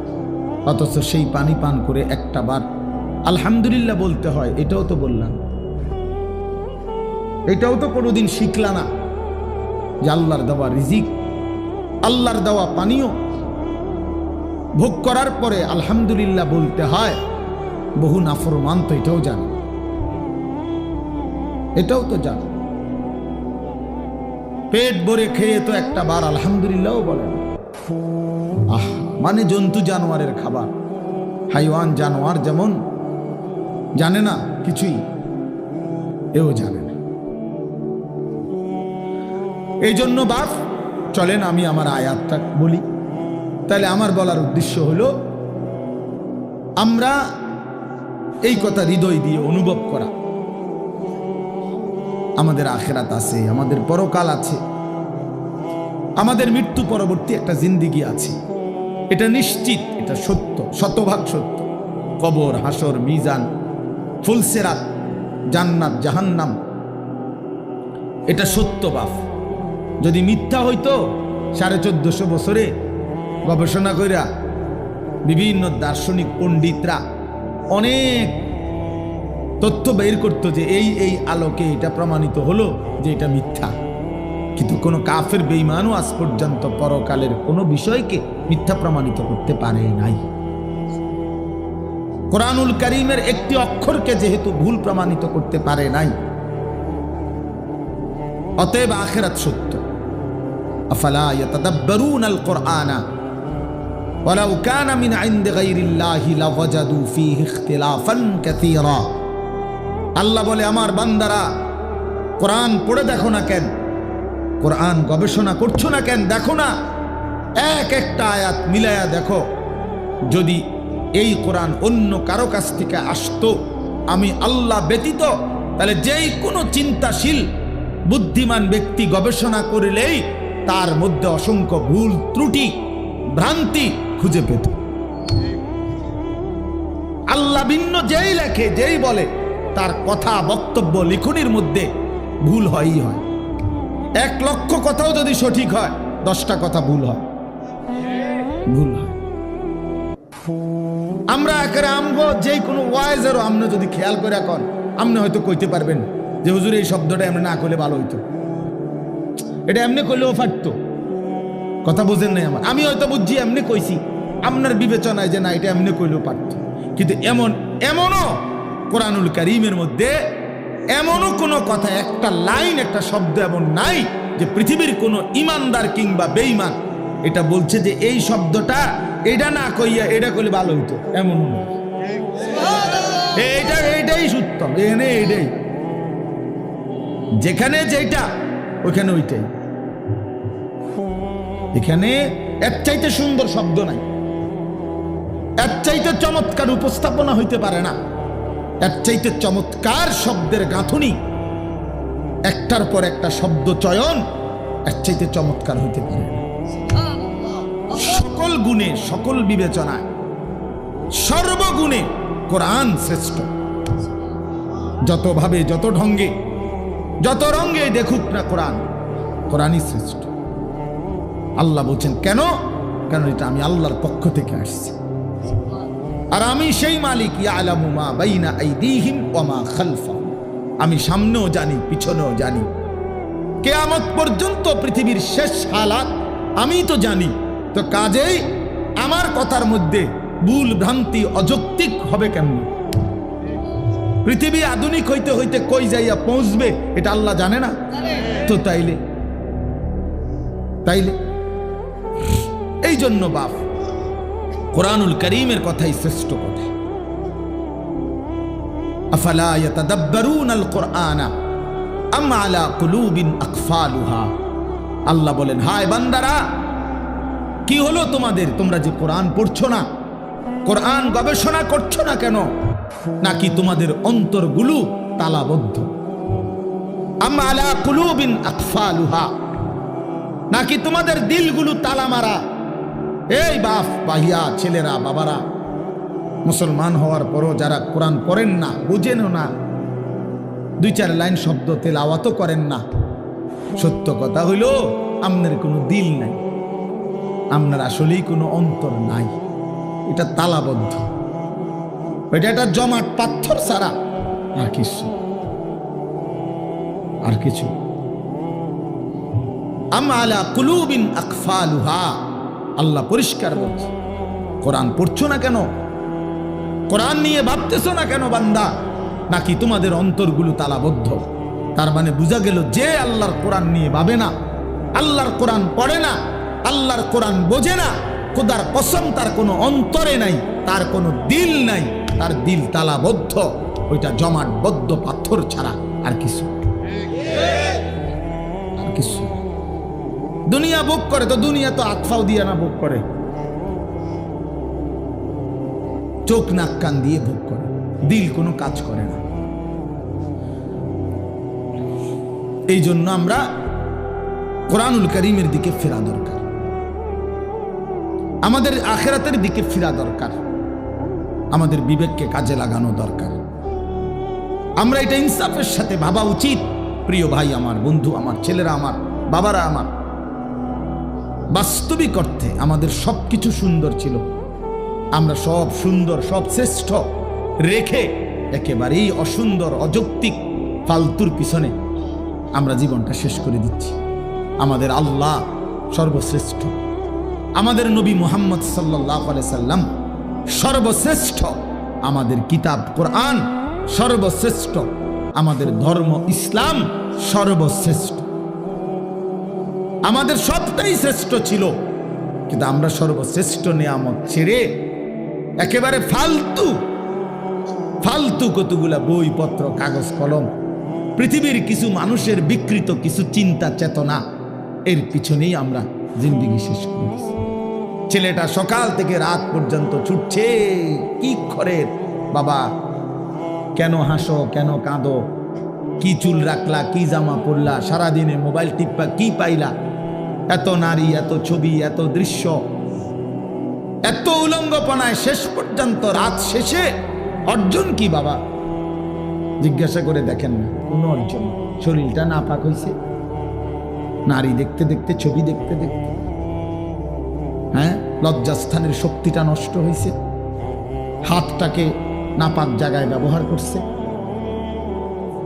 অথচ সেই পানি পান করে একটা বার আলহামদুলিল্লাহ বলতে হয়, এটাও তো বললাম, এটাও তো কোনোদিন শিখলা না যে আল্লাহর দেওয়া রিজিক, আল্লাহর দেওয়া পানীয় ভোগ করার পরে আলহামদুলিল্লাহ বলতে হয়। বহু নাফরমান তো এটাও জানে, এটাও তো জানে। পেট ভরে খেয়ে তো একটা বার আলহামদুলিল্লাহও বলে না। মানে জন্তু জানোয়ারের খাবার, হাইওয়ান জানোয়ার যেমন জানে না কিছুই, এও জানে না। এই জন্য বাপ চলেন আমি আমার আয়াতটা বলি। তাহলে আমার বলার উদ্দেশ্য হলো আমরা এই কথা হৃদয় দিয়ে অনুভব করা আমাদের আখিরাত আছে, আমাদের পরকাল আছে, আমাদের মৃত্যু পরবর্তী একটা জিন্দেগি আছে। এটা নিশ্চিত, এটা সত্য, শতভাগ সত্য। কবর, হাসর, মিজান, ফুলসিরাত, জান্নাত, জাহান্নাম, এটা সত্য বাপ। যদি মিথ্যা হইতো 1450 বছরে গবেষণা কইরা বিভিন্ন দার্শনিক পণ্ডিতরা অনেক তথ্য বের করতো যে এই আলোকে এটা প্রমাণিত হলো যে এটা মিথ্যা। কিন্তু কোনো কাফের বেঈমানও আজ পর্যন্ত পরকালের কোনো বিষয়কে মিথ্যা প্রমাণিত করতে পারে নাই। কোরআনুল কারীমের একটি অক্ষরকে যেহেতু ভুল প্রমাণিত করতে পারে নাই, অতএব আখিরাত সত্য। আফালা ইয়াতাদাব্বারুনাল কুরআনা ওয়ালাউ কানা মিন ইনদি গায়রিল্লাহি লাওয়াজাদু ফীহি ইখতিলাফান কাসীরা। আল্লাহ বলে, আমার বান্দারা কোরআন পড়ে দেখো না কেন, কোরআন গবেষণা করছো না কেন, দেখো না এক একটা আয়াত মিলায়া দেখো। যদি এই কোরআন অন্য কারো কাছ থেকে আসতো আমি আল্লাহ ব্যতীত, তাহলে যেই কোনো চিন্তাশীল বুদ্ধিমান ব্যক্তি গবেষণা করলেই তার মধ্যে অসংখ্য ভুল ত্রুটি ভ্রান্তি খুঁজে পেত। আল্লাহ ভিন্ন যেই লেখে, যেই বলে, তার কথা বক্তব্য লিখনির মধ্যে ভুল হয়ই হয়। 1 লক্ষ কথাও যদি সঠিক হয়, 10টা কথা ভুল হয়, ভুল হয়। আমরা একেবারে আমগো যে কোনো ওয়াইজেরও আপনি যদি খেয়াল করে এখন আপনি হয়তো কইতে পারবেন যে হুজুর এই শব্দটা এমনি না করলে ভালো হইতো, এটা এমনি করলেও পারতো। কথা বুঝেন নাই আমার, আমি হয়তো বুঝছি এমনি কইছি, আপনার বিবেচনায় যে না এটা এমনি করলেও পারতো। কিন্তু এমনও কোরআনুল কারীমের মধ্যে এমনও কোনো কথা, একটা লাইন, একটা শব্দ এমন নাই যে পৃথিবীর কোনো ইমানদার কিংবা বেঈমান এটা বলছে যে এই শব্দটা এটা না কইয়া এটা করলে ভালো হইতো, এমন এইটাই সত্যম। এখানে এইটাই, যেখানে যেটা ওইখানে ওইটাই। এখানে এর চাইতে সুন্দর শব্দ নাই, এর চাইতে চমৎকার উপস্থাপনা হইতে পারে না, এর চাইতে চমৎকার শব্দের গাঁথুনি, একটার পর একটা শব্দ চয়ন এর চাইতে চমৎকার হইতে পারে না। সকল গুণে, সকল বিবেচনায়, সর্বগুণে কোরআন শ্রেষ্ঠ। যত ভাবে, যত ঢঙ্গে, যত রঙ্গে দেখুক না কোরআন, কোরআনই শ্রেষ্ঠ। আল্লাহ বলছেন কেন? কারণ এটা আমি আল্লাহর পক্ষ থেকে আসছি, আর আমি সেই মালিক, ইয়ালামু মা বাইনা আইদিহিম ওয়া মা খালফাহুম। আমি সামনেও জানি, পিছনেও জানি, কিয়ামত পর্যন্ত পৃথিবীর শেষ হালাত আমি তো জানি। তো কাজেই আমার কথার মধ্যে ভুল ভ্রান্তি অযৌক্তিক হবে কেমন? পৃথিবী আধুনিক হইতে হইতে কই যাইয়া পৌঁছবে এটা আল্লাহ জানে না? তো তাইলে এই জন্য বাপ কোরআনুল কারীমের কথাই শ্রেষ্ঠ কথা। আফালা ইয়াতাদাব্বারুনাল কুরআনা আম আলা কুলুবিন আকফালুহা। আল্লাহ বলেন, হায় বান্দারা, কি হলো তোমাদের? তোমরা যে কোরআন পড়ছো না, কোরআন গবেষণা করছো না কেন? নাকি তোমাদের অন্তরগুলো তালাবদ্ধ? আম আলা কুলুবিন আকফালুহা, নাকি তোমাদের দিলগুলো তালা মারা? এই বাপ, ভাইয়া, ছেলেরা, বাবারা, মুসলমান হওয়ার পরও যারা কোরআন পড়েন না, বুঝেনও না, 2-4 লাইন শব্দ তেলাওয়াতও করেন না, সত্য কথা হইল আপনার কোনো দিল নাই, আপনার আসলেই কোনো অন্তর নাই। এটা তালাবদ্ধ, এটা একটা জমাট পাথর ছাড়া আর কিছু। আম আলা কুলুবিন আকফালুহা, আল্লাহ পরিষ্কার বলছে। কোরআন পড়ছো না কেন? কোরআন নিয়ে ভাবতেছো না কেন বান্দা? নাকি তোমাদের অন্তরগুলো তালাবদ্ধ? তার মানে বোঝা গেল যে আল্লাহর কোরআন নিয়ে ভাবে না, আল্লাহর কোরআন পড়ে না, আল্লাহর কোরআন বোঝে না, খোদার কসম তার কোনো অন্তরে নাই, তার কোনো দিল নাই, তার দিল তালাবদ্ধ, ওইটা জমাটবদ্ধ পাথর ছাড়া আর কিছু। দুনিয়া ভোগ করে তো দুনিয়া তো আতফাও দিয়ে না ভোগ করে, চোখ নাক কান দিয়ে ভোগ করে, দিল কোনো কাজ করে না। এই জন্য আমরা কোরআনুল কারীমের দিকে ফেরা দরকার, আমাদের আখিরাতের দিকে ফেরা দরকার, আমাদের বিবেককে কাজে লাগানো দরকার। আমরা এটা ইনসাফের সাথে ভাবা উচিত। প্রিয় ভাই আমার, বন্ধু আমার, ছেলেরা আমার, বাবারা আমার, বাস্তবিক অর্থে আমাদের সবকিছু সুন্দর ছিল। আমরা সব সুন্দর, সব শ্রেষ্ঠ রেখে একেবারেই অসুন্দর, অযৌক্তিক, ফালতুর পিছনে আমরা জীবনটা শেষ করে দিচ্ছি। আমাদের আল্লাহ সর্বশ্রেষ্ঠ, আমাদের নবী মুহাম্মদ সাল্লাল্লাহু আলাইহি সাল্লাম সর্বশ্রেষ্ঠ, আমাদের কিতাব কোরআন সর্বশ্রেষ্ঠ, আমাদের ধর্ম ইসলাম সর্বশ্রেষ্ঠ, আমাদের সবটাই শ্রেষ্ঠ ছিল। কিন্তু আমরা সর্বশ্রেষ্ঠ নিয়ামত ছেড়ে একেবারে ফালতু ফালতু কতগুলা বইপত্র, কাগজ কলম, পৃথিবীর কিছু মানুষের বিকৃত কিছু চিন্তা চেতনা, এর পিছনেই আমরা জিন্দেগি শেষ করেছি। ছেলেটা সকাল থেকে রাত পর্যন্ত ছুটছে, কি করে বাবা, কেন হাসো, কেন কাঁদো, কি চুল রাখলা, কি জামা পরলা, সারাদিনে মোবাইল টিপা, কি পাইলা, এত নারী, এত ছবি, এত দৃশ্য, এত উলঙ্গপনায় শেষ পর্যন্ত রাত শেষে অর্জন কি বাবা? জিজ্ঞাসা করে দেখেন না, কোনো অর্জন। শরীরটা নাপাক হয়েছে, নারী দেখতে দেখতে, ছবি দেখতে দেখতে, হ্যাঁ, লজ্জাস্থানের শক্তিটা নষ্ট হয়েছে, হাতটাকে নাপাক জায়গায় ব্যবহার করছে,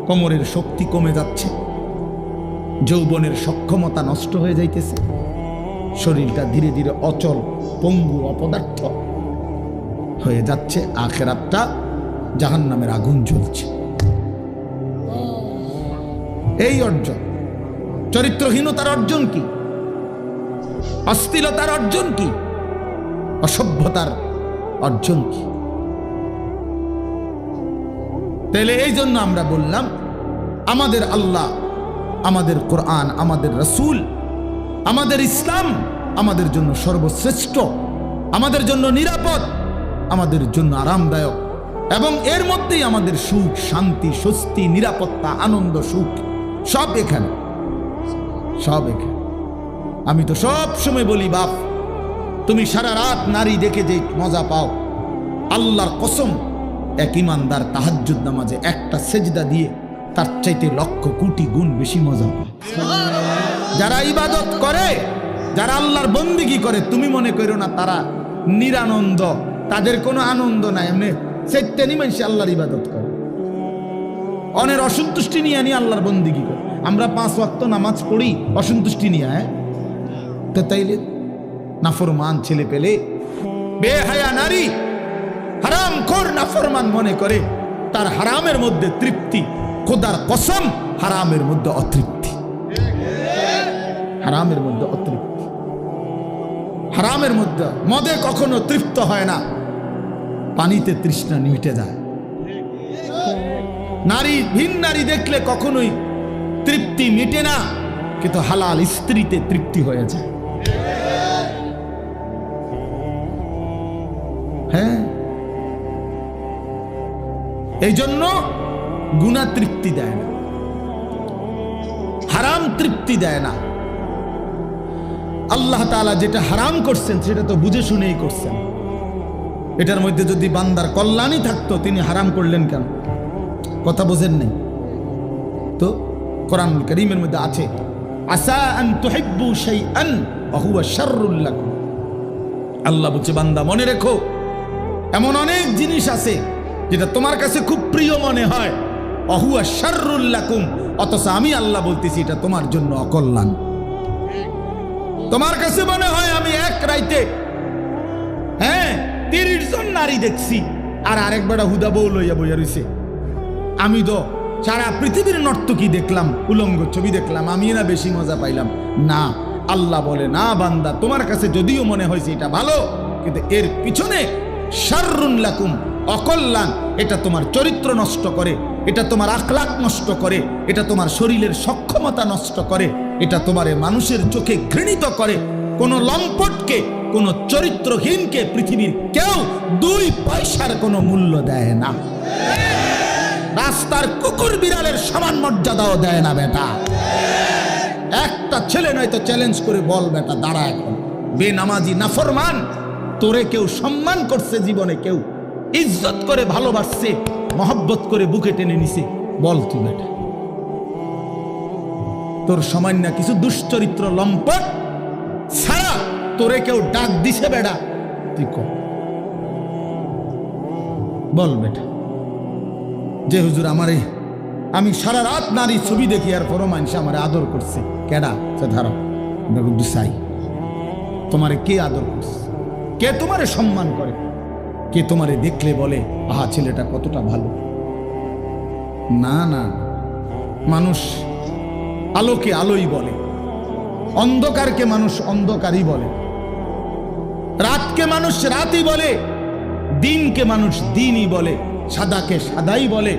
কোমরের শক্তি কমে যাচ্ছে, যৌবনের সক্ষমতা নষ্ট হয়ে যাইতেছে, শরীরটা ধীরে ধীরে অচল, পঙ্গু, অপদার্থ হয়ে যাচ্ছে, আখিরাতটা জাহান্নামের আগুন জ্বলছে। এই অর্জন, চরিত্রহীনতার অর্জন কি? অশ্লীলতার অর্জন কি? অসভ্যতার অর্জন কি? তাহলে এই জন্য আমরা বললাম, আমাদের আল্লাহ, আমাদের কোরআন, আমাদের রাসূল, আমাদের ইসলাম আমাদের জন্য সর্বশ্রেষ্ঠ, আমাদের জন্য নিরাপদ, আমাদের জন্য আরামদায়ক, এবং এর মধ্যেই আমাদের সুখ, শান্তি, স্বস্তি, নিরাপত্তা, আনন্দ, সুখ সব এখানে, সব এখানে। আমি তো সব সময় বলি, বাপ, তুমি সারা রাত নারী দেখে যে মজা পাও, আল্লাহর কসম, এক ইমানদার তাহাজ্জুদ নামাজে একটা সেজদা দিয়ে তার চাইতে লক্ষ কোটি গুণ বেশি মজা পায়। যারা ইবাদত করে, যারা আল্লাহর বন্দেগী করে, তুমি মনে করো না তারা নিরানন্দ, তাদের কোনো আনন্দ নাই, এমনি সেটানি মানুষ আল্লাহর ইবাদত করে, অনেক অসন্তুষ্টি নিয়ে নিয়ে আল্লাহর বন্দেগী করে। আমরা 5 ওয়াক্ত নামাজ পড়ি অসন্তুষ্টি নিয়ে, হ্যাঁ, তো তাইলে নাফরমান ছেলে পেলে, বেহায়া নারী, হারামখোর নাফরমান মনে করে তার হারামের মধ্যে তৃপ্তি, খোদার কসম হারামের মধ্যে অতৃপ্তি, হারামের মধ্যে অতৃপ্তি, হারামের মধ্যে। মদে কখনো তৃপ্ত হয় না, পানিতে তৃষ্ণা মিটে যায়। নারী, ভিন নারী দেখলে কখনোই তৃপ্তি মিটে না, কিন্তু হালাল স্ত্রীতে তৃপ্তি হয়ে যায়। হ্যাঁ, এই জন্য গুনাহ তৃপ্তি দেয় না, হারাম তৃপ্তি দেয় না। আল্লাহ তাআলা যেটা হারাম করছেন সেটা তো বুঝে শুনেই করছেন। এটার মধ্যে যদি বান্দার কল্যাণই থাকতো, তিনি হারাম করলেন কেন? কথা বোঝেন নাই তো? কোরআনুল কারীমের মধ্যে আছে, আসা আন তুহিব্বু শাইআন ওয়া হুয়া শাররুল লাকুম। আল্লাহ বলছে, বান্দা মনে রেখো, এমন অনেক জিনিস আছে যেটা তোমার কাছে খুব প্রিয় মনে হয়, ওয়া হুয়া শাররুল লাকুম, অথচ আমি আল্লাহ বলতেছি এটা তোমার জন্য অকল্যাণ। তোমার কাছে মনে হয় আমি এক রাইতে, হ্যাঁ, 30 জন নারী দেখছি, আর আরেকবার হুদা বউ লইয়া বইয়া রইছে, আমি তো সারা পৃথিবীর নর্তকী দেখলাম, উলঙ্গ ছবি দেখলাম, আমি না বেশি মজা পাইলাম? না, আল্লাহ বলে, না বান্দা, তোমার কাছে যদিও মনে হয়েছে এটা ভালো, কিন্তু এর পিছনে শাররুন লাকুম, অকল্যাণ। এটা তোমার চরিত্র নষ্ট করে, এটা তোমার আখলাক নষ্ট করে, এটা তোমার শরীরের সক্ষমতা নষ্ট করে, এটা তোমার মানুষের চোখে ঘৃণিত করে। কোন লম্পটকে, কোন চরিত্রহীনকে পৃথিবীর কেউ 2 পয়সার কোনো মূল্য দেয় না। রাস্তার কুকুর বিড়ালের সমান মর্যাদাও দেয় না বেটা। একটা ছেলে নয়তো চ্যালেঞ্জ করে বল বেটা, দাঁড়া এখন। বেনামাজি নাফরমান, তোরে কেউ সম্মান করছে জীবনে, কেউ ইজ্জত করে ভালোবাসছে, মহব্বত করে বুকে টেনে নিছে, বল তুই বেটা। তোর সামান্য কিছু দুশ্চরিত্র লম্পট ছাড়া তোরে কেউ ডাক দিছে বেটা, তুই কর, বল বেটা। যে হুজুর আমারে, আমি সারা রাত নারী ছবি দেখি আর পরও মানুষ আমারে আদর করছে, কেডা? ধরো চাই, তোমারে কে আদর করছে? কে তোমারে সম্মান করে? কে তোমারে দেখলে বলে আহা ছেলেটা কতটা ভালো? না না, মানুষ আলোকে আলোই বলে, অন্ধকারকে মানুষ অন্ধকারই বলে, রাতকে মানুষ রাতই বলে, দিনকে মানুষ দিনই বলে, সাদাকে সাদাই বলে,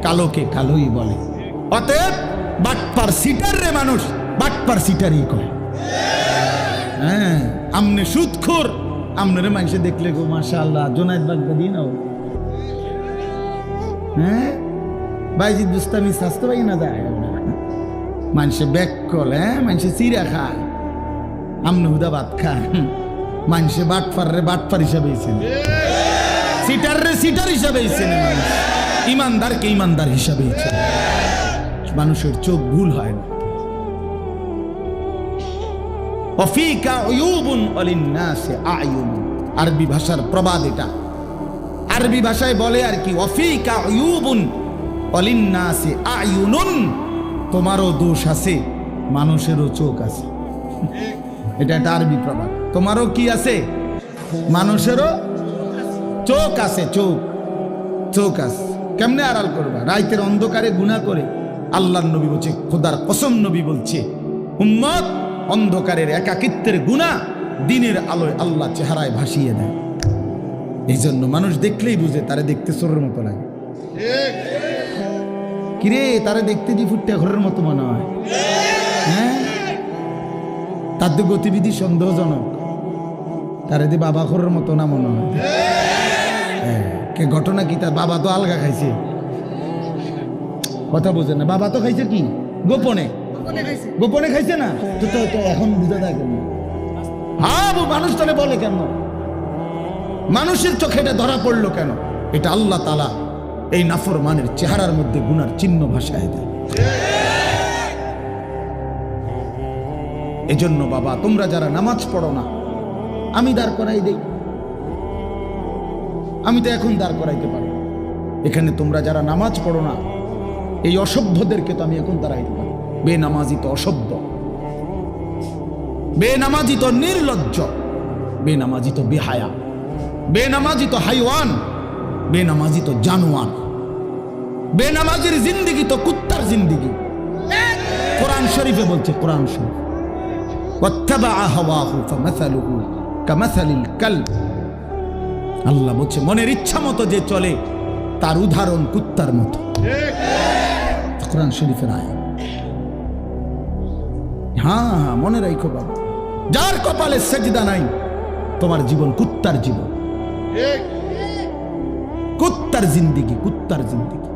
কালোকে কালোই বলে। অতএব বাটপার সিটার রে মানুষ বাটপার সিটারই কয়। হ্যাঁ, আমনে সুদখোর, আমনের মানুষে দেখলে গো মাশাআল্লাহ জোনায়েদ বাগদাদি নাও, হ্যাঁ বাইজিদ বুস্তামি স্বাস্থ্য পাই না যায়, মানুষে ব্যাক কল, হ্যাঁ মানুষে চিরা খায়, আমনে হুদা ভাত খায়। মানুষে বাটপার রে বাটপার হিসাবে সিটার রে সিটার হিসাবে ইমানদারকে ইমানদার হিসাবে। মানুষের চোখ ভুল হয় না। আরবি ভাষার প্রবাদ এটা, আরবি ভাষায় বলে আর কি, ওয়াফিকা উয়ুবুন ওয়ালিন্নাসি আয়ুনুন, তোমারও দোষ আছে মানুষেরও চোখ আছে। এটা একটা আরবি প্রবাদ। তোমারও কি আছে? মানুষেরও চোখ আছে, চোখ চোখ আছে। কেমনে আড়াল করবা? রাইতের অন্ধকারে গুনাহ করে। আল্লাহর নবী বলছে, খোদার কসম নবী বলছে, উম্মত অন্ধকারের একাকিত্বের গুনাহ দিনের আলোয় আল্লাহ চেহারায় ভাসিয়ে দেয়। এই জন্য মানুষ দেখলেই বুঝে তারে দেখতে চোরের মতো লাগে। কিরে তারে দেখতে দি ফুটটা ঘরের মতো মনে হয়, হ্যাঁ তার তো গতিবিধি সন্দেহজনক, তারে দি বাবা ঘরের মতো না মনে হয়। কে ঘটনা কি? তার বাবা তো আলগা খাইছে, কথা বোঝে না। বাবা তো খাইছে কি গোপনে, গোপনে খাইছে না তো, তো এখন বুঝা যায় কেন? হ্যাঁ মানুষ তাহলে বলে কেন? মানুষের চোখে এটা ধরা পড়লো কেন? এটা আল্লাহ তাআলা এই নাফরমানের চেহারার মধ্যে গুনার চিহ্ন ভাসায় দেয়। এজন্য বাবা তোমরা যারা নামাজ পড়ো না, আমি দাঁড় করাই দেই, আমি তো এখন দাঁড় করাইতে পারি। এখানে তোমরা যারা নামাজ পড়ো না, এই অসভ্যদেরকে তো আমি এখন দাঁড়াইতে পারি। বেনামাজি তো অসভ্য, বেনামাজি তো নির্লজ্জ, বেনামাজি তো বেহায়া, বেনামাজি তো হাইওয়ান, বেনামাজি তো জানোয়ার, বেনামাজির জিন্দিগি তো কুত্তার জিন্দিগি। কোরআন শরীফে বলছে, কোরআন শরীফ, ওয়াত্তাবাআ হাওয়াহু ফামাসালুহু কামাসালিল কালব। আল্লাহ বলছে মনের ইচ্ছা মতো যে চলে তার উদাহরণ কুত্তার মতো। কোরআন শরীফের আয়াত। হ্যাঁ হ্যাঁ মনে রাখো বাবা, যার কপালে সেজদা নাই তোমার জীবন কুত্তার জীবন, কুত্তার জিন্দিগি, কুত্তার জিন্দিগি।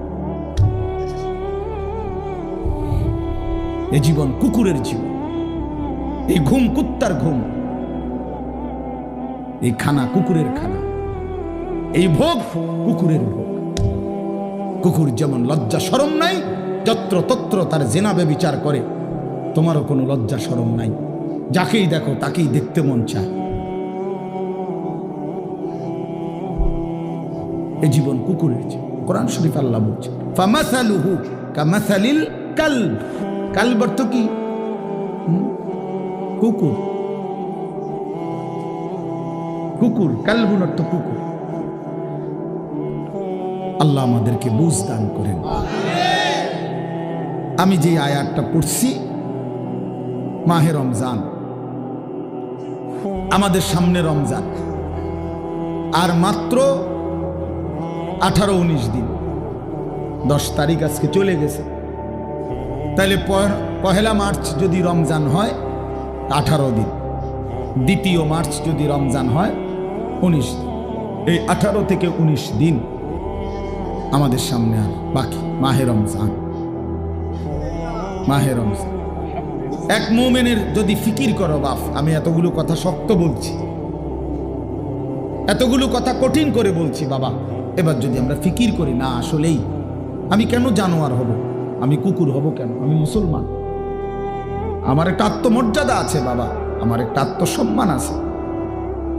এই জীবন কুকুরের জীবন, এই ঘুম কুত্তার ঘুম, এই খানা কুকুরের খানা, এই ভোগ কুকুরের ভোগ। কুকুর যেমন লজ্জা শরম নাই, যত্র তত্র তার জেনা ব্যভিচার করে, তোমারও কোনো লজ্জা শরম নাই, যাকেই দেখো তাকেই দেখতে মন চায়। এই জীবন কুকুরের জীবন। কোরআন শরীফ আল্লাহ বলছে ফামাসালুহু কামাসালিল কালব। কালব অর্থ কি? কুকুর, কুকুর, কালবুন অর্থ কুকুর। আল্লাহ আমাদেরকে বুঝ দান করেন। আমি যে আয়াতটা পড়ছি, মাহে রমজান, আমাদের সামনে রমজান, আর মাত্র 18-19 দিন, 10 তারিখ আজকে চলে গেছে। তাহলে পহেলা মার্চ যদি রমজান হয় 18 দিন, 2 মার্চ যদি রমজান হয় 19 দিন। এই 18 থেকে 19 দিন আমাদের সামনে আর বাকি মাহে রমজান। মাহে রমজান এক মুমিনের যদি ফিকির করো বাপ, আমি এতগুলো কথা শক্ত বলছি, এতগুলো কথা কঠিন করে বলছি বাবা, এবার যদি আমরা ফিকির করি না আসলেই আমি কেন জানোয়ার হব, আমি কুকুর হব কেন, আমি মুসলমান, আমার একটা আত্মমর্যাদা আছে বাবা, আমার একটা আত্মসম্মান আছে,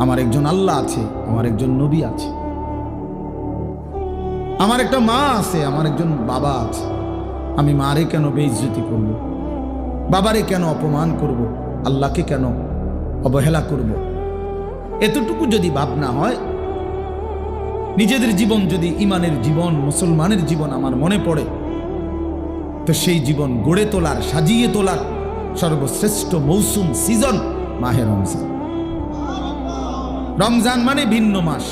আমার একজন আল্লাহ আছে, আমার একজন নবী আছে, আমার একটা মা আছে, আমার একজন বাবা আছে, আমি মারে কেন বেইজ্জতি করব, বাবারে কেন অপমান করব, আল্লাহকে কেন অবহেলা করব? এতটুকু যদি ভাবনা হয়, নিজেদের জীবন যদি ইমানের জীবন, মুসলমানের জীবন আমার মনে পড়ে, তো সেই জীবন গড়ে তোলার, সাজিয়ে তোলার সর্বশ্রেষ্ঠ মৌসুম, সিজন মাহে রমজান। রমজান মানে ভিন্ন মাস,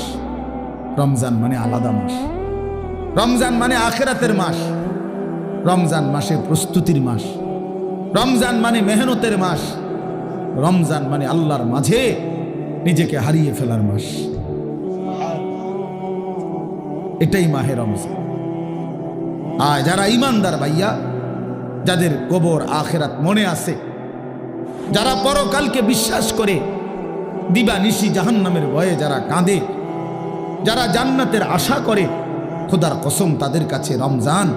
রমজান মানে আলাদা মাস, রমজান মানে আখিরাতের মাস, রমজান মাসে প্রস্তুতির মাস, রমজান মানে মেহনতের মাস, রমজান মানে আল্লাহর মাঝে নিজেকে হারিয়ে ফেলার মাস। এটাই মাহে রমজান। আর যারা ইমানদার ভাইয়া, যাদের কবর আখিরাত মনে আছে, যারা পরকালকে বিশ্বাস করে দিবা নিশি জাহান্নামের ভয়ে যারা কাঁদে, যারা জান্নাতের আশা করে, খোদার কসম তাদের কাছে রমজান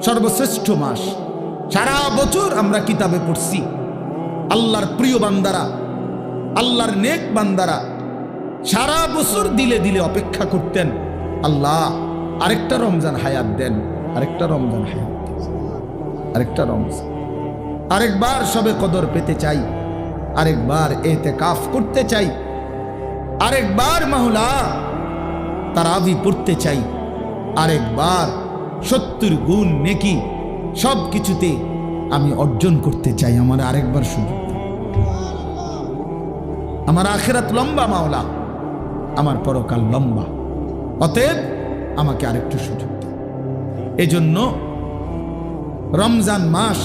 সর্বশ্রেষ্ঠ মাস। সারা বছর আমরা কিতাবে পড়ছি আল্লাহর প্রিয় বান্দারা, আল্লাহর নেক বান্দারা সারা বছর দিলে দিলে অপেক্ষা করতেন, আল্লাহ আরেকটা রমজান হায়াত দেন, আরেকটা রমজান হায়াত দেন, আরেকটা রমজান, আরেকবার সবে কদর পেতে চাই, আরেকবার ইতিকাফ করতে চাই, আরেকবার মাওলা তারাবি পড়তে চাই, আরেকবার 70 গুণ নেকি সব কিছুতে আমি অর্জন করতে চাই, আমার আরেকবার সুযোগ দাও। আমার আখিরাত লম্বা মাওলা, আমার পরকাল লম্বা, অতএব আমাকে আরেকটু সুযোগ দাও। এজন্য রমজান মাস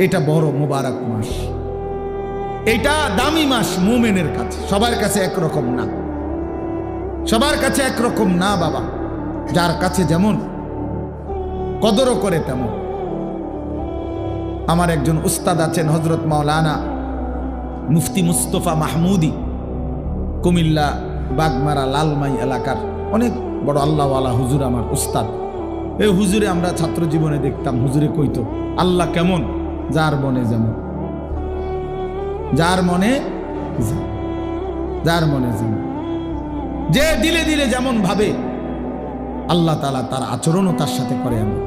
এটা বড় মোবারক মাস, এটা দামি মাস মুমিনের কাছে। সবার কাছে একরকম না, সবার কাছে একরকম না বাবা, যার কাছে যেমন কদরও করে তেমন। আমার একজন উস্তাদ আছেন হযরত মাওলানা মুফতি মুস্তফা মাহমুদি, কুমিল্লা বাগমারা লালমাই এলাকার অনেক বড় আল্লাহওয়ালা হুজুর, আমার উস্তাদ। এই হুজুরে আমরা ছাত্র জীবনে দেখতাম, হুজুরে কইতো আল্লাহ কেমন, যার মনে যেমন, যার মনে যার মনে যেমন, যে দিলে দিলে যেমন ভাবে আল্লাহ তাআলা তার আচরণও তার সাথে করে। আমি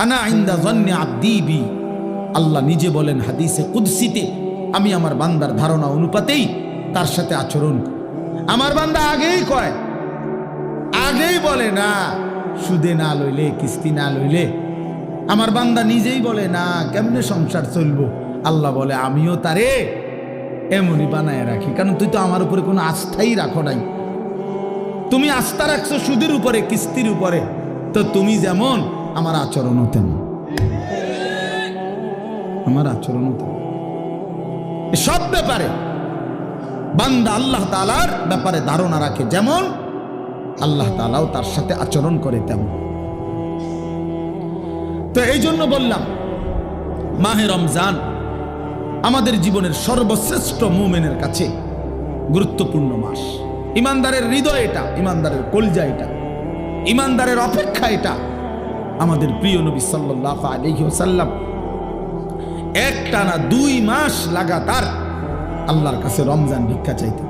আনা ইনদা যন্নি আবদি বি, আল্লাহ নিজে বলেন হাদিসে কুদসিতে, আমি আমার বান্দার ধারণা অনুপাতেই তার সাথে আচরণ করি। আমার বান্দা আগেই কয়, আগেই বলে না সুদে না লইলে, কিস্তি না লইলে। আমার বান্দা নিজেই বলে না কেমনে সংসার চলবো, আল্লাহ বলে আমিও তারে এমনই বানায় রাখি, কারণ তুই তো আমার উপরে কোনো আস্থাই রাখো নাই। তুমি আস্থা রাখছো সুদের উপরে, কিস্তির উপরে, তো তুমি যেমন আমার আচরণও তেমন, আমার আচরণও তেমন। সব ব্যাপারে বান্দা আল্লাহ তাআলার ব্যাপারে ধারণা রাখে যেমন, আল্লাহ তাআলাও তার সাথে আচরণ করে তেমন। তো এই জন্য বললাম মাহে রমজান আমাদের জীবনের সর্বশ্রেষ্ঠ মুমিনের কাছে গুরুত্বপূর্ণ মাস। ইমানদারের হৃদয় এটা, ইমানদারের কলজা এটা, ইমানদারের অপেক্ষা এটা। আমাদের প্রিয় নবী সাল্লাল্লাহু আলাইহি ওয়াসাল্লাম একটানা 2 মাস লাগাতার আল্লাহর কাছে রমজান ভিক্ষা চাইতেন।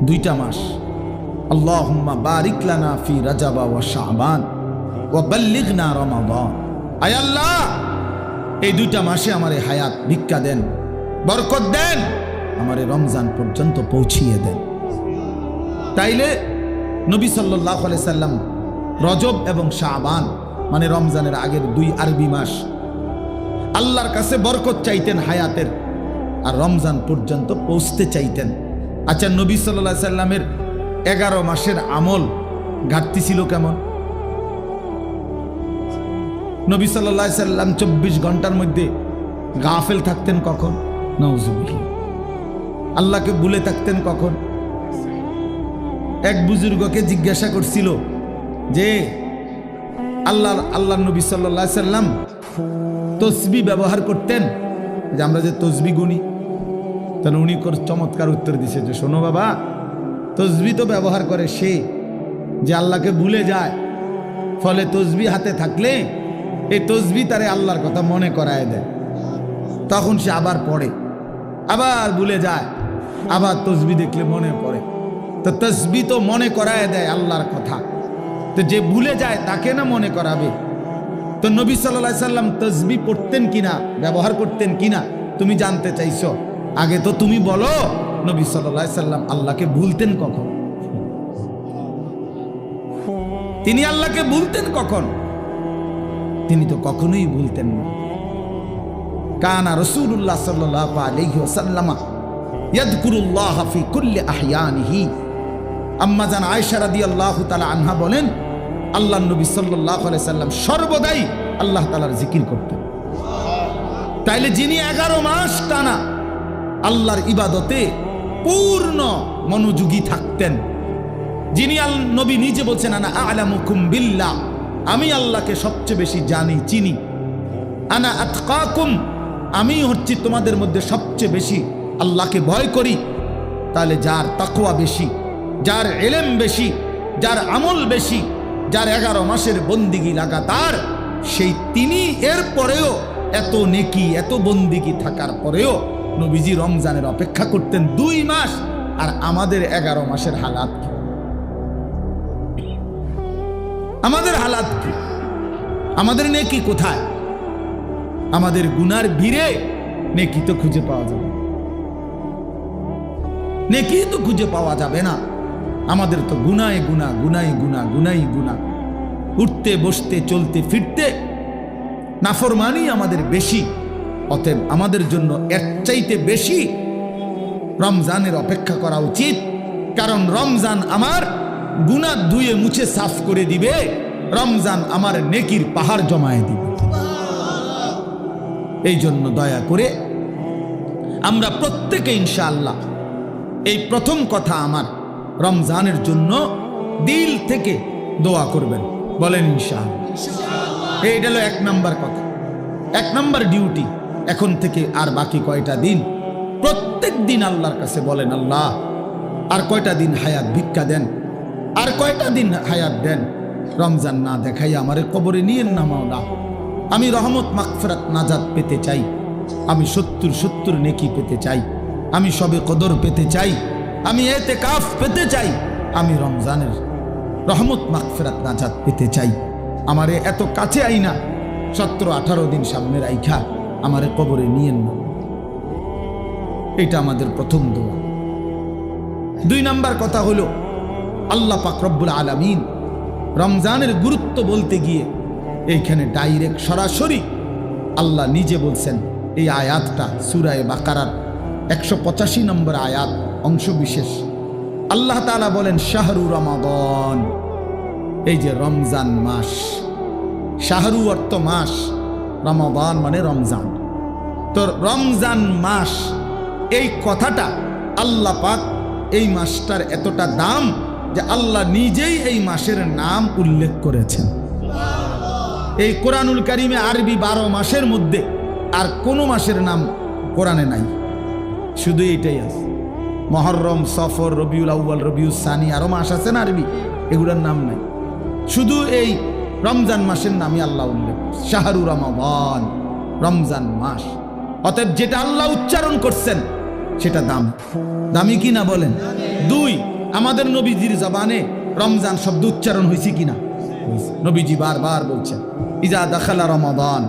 2টা মাস, আল্লাহুম্মা বারিক লানা ফি রাজাব ওয়া শাবান ওয়া বাল্লিগনা রমাদান। আয় আল্লাহ, এই 2টা মাসে আমারে হায়াত ভিক্ষা দেন, বরকত দেন, আমারে রমজান পর্যন্ত পৌঁছিয়ে দেন। তাইলে নবী সাল্লাল্লাহু আলাইহি সাল্লাম রজব এবং শাবান মানে রমজানের আগের 2 আরবি মাস আল্লাহর কাছে বরকত চাইতেন হায়াতের, আর রমজান পর্যন্ত পৌঁছতে চাইতেন। আচ্ছা, নবী সাল্লাল্লাহু আলাইহি সাল্লামের 11 মাসের আমল ঘাটতি ছিল কেমন? নবী সাল্লাল্লাহু আলাইহি সাল্লাম 24 ঘন্টার মধ্যে গাফেল থাকতেন কখন? নাউজুবিল্লাহ। আল্লাহকে ভুলে থাকতেন কখন? এক বুজুর্গকে জিজ্ঞাসা করছিল যে আল্লাহ নবী সাল্লাল্লাহু আলাইহি সাল্লাম তসবিহ ব্যবহার করতেন, যে আমরা যে তসবিহ গুনি, তাহলে উনি চমৎকার উত্তর দিছে যে শোনো বাবা, তসবিহ তো ব্যবহার করে সে যে আল্লাহকে ভুলে যায়, ফলে তসবিহ হাতে থাকলে এই তসবিহ তারে আল্লাহর কথা মনে করায় দেয়, তখন সে আবার পড়ে, আবার ভুলে যায়, আবার তসবিহ দেখলে মনে পড়ে। তো তসবিহ তো মনে করায় দেয় আল্লাহর কথা, তো যে ভুলে যায় তাকে না মনে করাবে। তো নবী সাল্লাল্লাহু আলাইহি সাল্লাম তসবিহ পড়তেন কিনা, ব্যবহার করতেন কিনা তুমি জানতে চাইছো, আগে তো তুমি বলো নবী সাল্লাল্লাহু আলাইহি সাল্লাম আল্লাহকে ভুলতেন কখন? তিনি আল্লাহকে ভুলতেন কখন? তিনি তো কখনোই ভুলতেন না। কানা রাসূলুল্লাহ সাল্লাল্লাহু আলাইহি ওয়াসাল্লাম ইয়াযকুরুল্লাহ ফি কুল্লি আহয়ানিহি। আম্মা জান আয়েশা রাদিয়াল্লাহু তাআলা আনহা বলেন, আল্লাহর নবী সাল্লাল্লাহু আলাইহি সাল্লাম সর্বদাই আল্লাহ তাআলার জিকির করতেন। তাইলে যিনি 11 মাস টানা আল্লাহর ইবাদতে পূর্ণ মনোযোগী থাকতেন, যিনি নবী নিজে বলছেন আনা আ'লামুকুম বিল্লাহ, আমি আল্লাহকে সবচেয়ে বেশি জানি চিনি, আনা আতকাকুম, আমি হচ্ছি তোমাদের মধ্যে সবচেয়ে বেশি আল্লাহকে ভয় করি। তাহলে যার তাকওয়া বেশি, যার ইলম বেশি, যার আমল বেশি, যার 11 মাসের বন্দিগি লাগাতার, সেই তিনি এর পরেও এত নেকি এত বন্দিগি থাকার পরেও নবীজি রমজানের অপেক্ষা করতেন 2 মাস। আর আমাদের 11 মাসের হালাত কি? আমাদের হালাত কি? আমাদের নেকি কোথায়? আমাদের গুনার ভিড়ে নেকি তো খুঁজে পাওয়া যাবে, নেকি তো খুঁজে পাওয়া যাবে না। আমাদের তো গুনায় গুনাহ, গুনাই গুনাহ, গুনাই গুনাহ, উঠতে বসতে চলতে ফিরতে নাফরমানি আমাদের বেশি। অতএব আমাদের জন্য এর চাইতে বেশি রমজানের অপেক্ষা করা উচিত, কারণ রমজান আমার গুনাহ ধুয়ে মুছে সাফ করে দিবে, রমজান আমার নেকির পাহাড় জমায়ে দিবে। এই জন্য দয়া করে আমরা প্রত্যেকে ইনশাআল্লাহ এই প্রথম কথা আমার রমজানের জন্য দিল থেকে দোয়া করবেন, বলেন ইনশাআল্লাহ। এইটা হলো 1 নম্বর কথা, 1 নম্বর ডিউটি। এখন থেকে আর বাকি কয়টা দিন প্রত্যেক দিন আল্লাহর কাছে বলেন, আল্লাহ আর কয়টা দিন হায়াত ভিক্ষা দেন, আর কয়টা দিন হায়াত দেন, রমজান না দেখাই আমারে কবরে নিয়েন না মাওলা। আমি রহমত মাগফিরাত নাজাত পেতে চাই, আমি 70 নেকি পেতে চাই, আমি সবে কদর পেতে চাই, আমি ইতিকাফ পেতে চাই, আমি রমজানের রহমত মাগফিরাত নাজাত পেতে চাই। আমারে এত কাছে আইনা 17-18 দিন সামনে রাইখা আমারে কবরে নিয়েন না। এটা আমাদের প্রথম দোয়া। 2 নম্বর কথা হলো, আল্লাহ পাক রব্বুল আলামিন রমজানের গুরুত্ব বলতে গিয়ে এইখানে ডাইরেক্ট সরাসরি আল্লাহ নিজে বলছেন। এই আয়াতটা সূরা বাকারার 185 নম্বর আয়াত অংশ বিশেষ। আল্লাহ তাআলা বলেন, শাহরু রমাদান, এই যে রমজান মাস, শাহরু অর্থ মাস, রমাদান মানে রমজান। তো রমজান মাস, এই কথাটা আল্লাহ পাক এই মাসটার এতটা দাম যে আল্লাহ নিজেই এই মাসের নাম উল্লেখ করেছেন। এই কোরআনুল কারিমে আরবি 12 মাসের মধ্যে আর কোনো মাসের নাম কোরআনে নাই, শুধু এইটাই আছে। মুহররম, সফর, রবিউল আউয়াল, রবিউল সানি, আরো মাস আছে না আরবি, এগুলোর নাম নাই। শুধু এই রমজান মাসের নামই আল্লাহ উল্লেখ, শাহরু রমাদান, রমজান মাস। অতএব যেটা আল্লাহ উচ্চারণ করছেন সেটা দামি কি না বলেন? 2, আমাদের নবীজির জবানে রমজান শব্দ উচ্চারণ হয়েছে কিনা? নবীজি বারবার বলছেন, ইজা দাখালা রমাদান,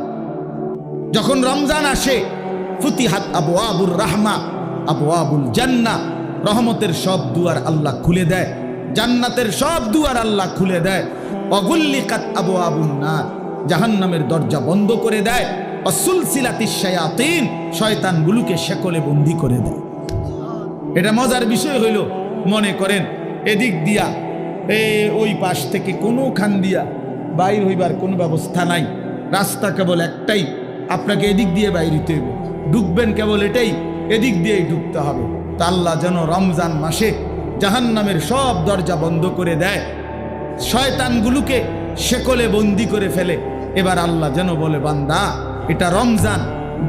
যখন রমজান আসে, ফুতিহাত আবওয়াবুর রাহমা, আবওয়াবুল জান্নাহ, রহমতের সব দুয়ার আল্লাহ খুলে দেয়, জান্নাতের সব দুয়ার আল্লাহ খুলে দেয়। অগুল্লিকাত আবওয়াবুন নার, জাহান্নামের দরজা বন্ধ করে দেয়। অসুলসিলাতিশ শায়াতিন, শয়তানগুলোকে শেকলে বন্দী করে দেয়। এটা মজার বিষয় হইল, মনে করেন এদিক দিয়া ওই পাশ থেকে কোনোখান দিয়া বাইর হইবার কোনো ব্যবস্থা নাই, রাস্তা কেবল একটাই, আপনাকে এদিক দিয়ে বাইর হইতে হইব, ঢুকবেন কেবল এটাই, এদিক দিয়েই ঢুকতে হবে। তা আল্লাহ যেন রমজান মাসে জাহান্নামের সব দরজা বন্ধ করে দেয়, শয়তানগুলোকে শেকলে বন্দি করে ফেলে। এবার আল্লাহ যেন বলে, বান্দা এটা রমজান,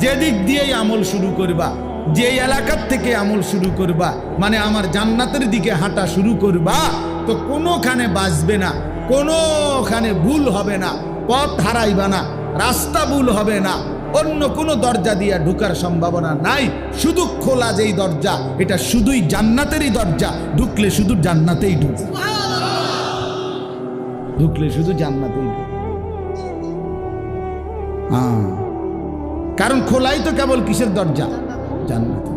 যে দিক দিয়েই আমল শুরু করবা, যে এলাকার থেকে আমল শুরু করবা, মানে আমার জান্নাতের দিকে হাঁটা শুরু করবা, তো কোনোখানে বাঁচবে না, কোনোখানে ভুল হবে না, পথ হারাইবা না, রাস্তা ভুল হবে না, অন্য কোনো দরজা দিয়ে ঢুকার সম্ভাবনা নাই। শুধু খোলা যেই দরজা, এটা শুধুই জান্নাতেরই দরজা, ঢুকলে শুধু জান্নাতেই ঢুকবে, ঢুকলে শুধু জান্নাতেই ঢুকবে। হ্যাঁ, কারণ খোলাই তো কেবল কিসের দরজা? জান্নাতের,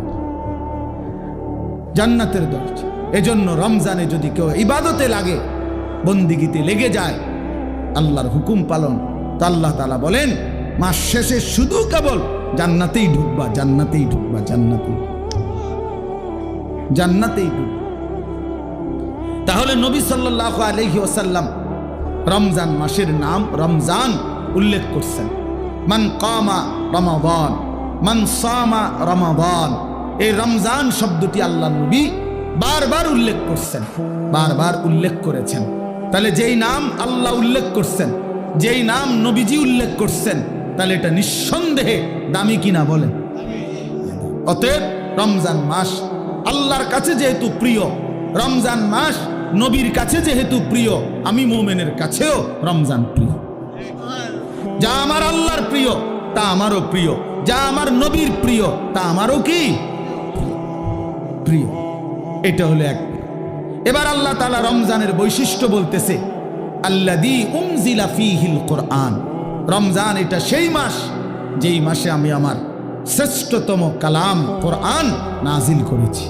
জান্নাতের দরজা। এজন্য রমজানে যদি কেউ ইবাদতে লাগে, বন্দিগিতে লেগে যায়, আল্লাহর হুকুম পালন, তো আল্লাহ তাআলা বলেন মাস শেষে শুধু কেবল জান্নাতেই ঢুকবা, জান্নাতেই ঢুকবা, জান্নাতেই, জান্নাতেই ঢুকবা। তাহলে নবী সাল্লাল্লাহু আলাইহি ওয়াসাল্লাম রমজান মাসের নাম রমজান উল্লেখ করছেন। মান কামা রমাদান, মান সামা রমাদান, এই রমজান শব্দটি আল্লাহ নবী বারবার উল্লেখ করছেন, বারবার উল্লেখ করেছেন। তাহলে যেই নাম আল্লাহ উল্লেখ করছেন, যেই নাম নবীজি উল্লেখ করছেন, তাহলে এটা নিঃসন্দেহে দামি কিনা বলেন? অতএব রমজান মাস আল্লাহর কাছে যেহেতু প্রিয়, রমজান মাস নবীর কাছে যেহেতু প্রিয়, আমি মুমিনের কাছেও রমজান প্রিয়। যা আমার আল্লাহর প্রিয় তা আমারও প্রিয়, যা আমার নবীর প্রিয় তা আমারও কি প্রিয়। এটা হলো এক। এবার আল্লাহ তাআলা রমজানের বৈশিষ্ট্য বলতেছে, আল্লাযী উনজিলা ফীহিল কুরআন। রমজান এটা সেই মাস যেই মাসে আমি আমার শ্রেষ্ঠতম কালাম কোরআন নাজিল করেছি।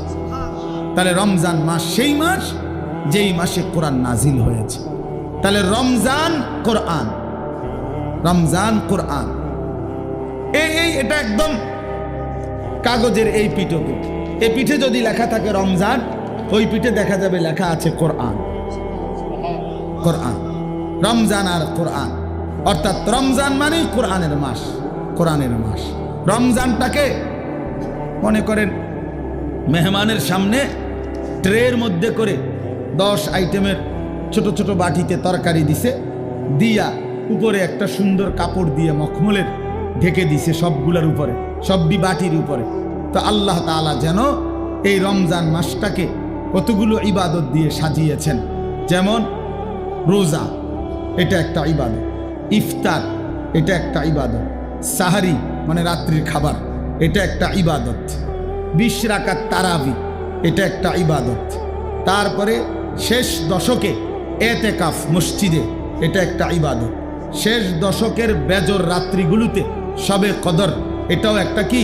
তাহলে রমজান মাস সেই মাস যেই মাসে কোরআন নাজিল হয়েছে। তাহলে রমজান কোরআন, রমজান কোরআন, এটা একদম কাগজের এই পিঠে, এই পিঠে যদি লেখা থাকে রমজান, ওই পিঠে দেখা যাবে লেখা আছে কোরআন। কোরআন, রমজান আর কোরআন, অর্থাৎ রমজান মানে কোরআনের মাস, কোরআনের মাস। রমজানটাকে মনে করেন মেহমানের সামনে ট্রের মধ্যে করে 10 আইটেমের ছোট ছোট বাটিতে তরকারি দিছে, দিয়া উপরে একটা সুন্দর কাপড় দিয়ে মখমলের ঢেকে দিছে সবগুলোর উপরে, সবটি বাটির উপরে। তো আল্লাহ তাআলা যেন এই রমজান মাসটাকে কতগুলো ইবাদত দিয়ে সাজিয়েছেন। যেমন রোজা, এটা একটা ইবাদত, ইফতার এটা একটা ইবাদত, সাহারি মানে রাত্রির খাবার এটা একটা ইবাদত, 20 রাকাত তারাবি এটা একটা ইবাদত, তারপরে শেষ দশকে এতেকাফ মসজিদে এটা একটা ইবাদত, শেষ দশকের বেজর রাত্রিগুলোতে শবে কদর এটাও একটা কি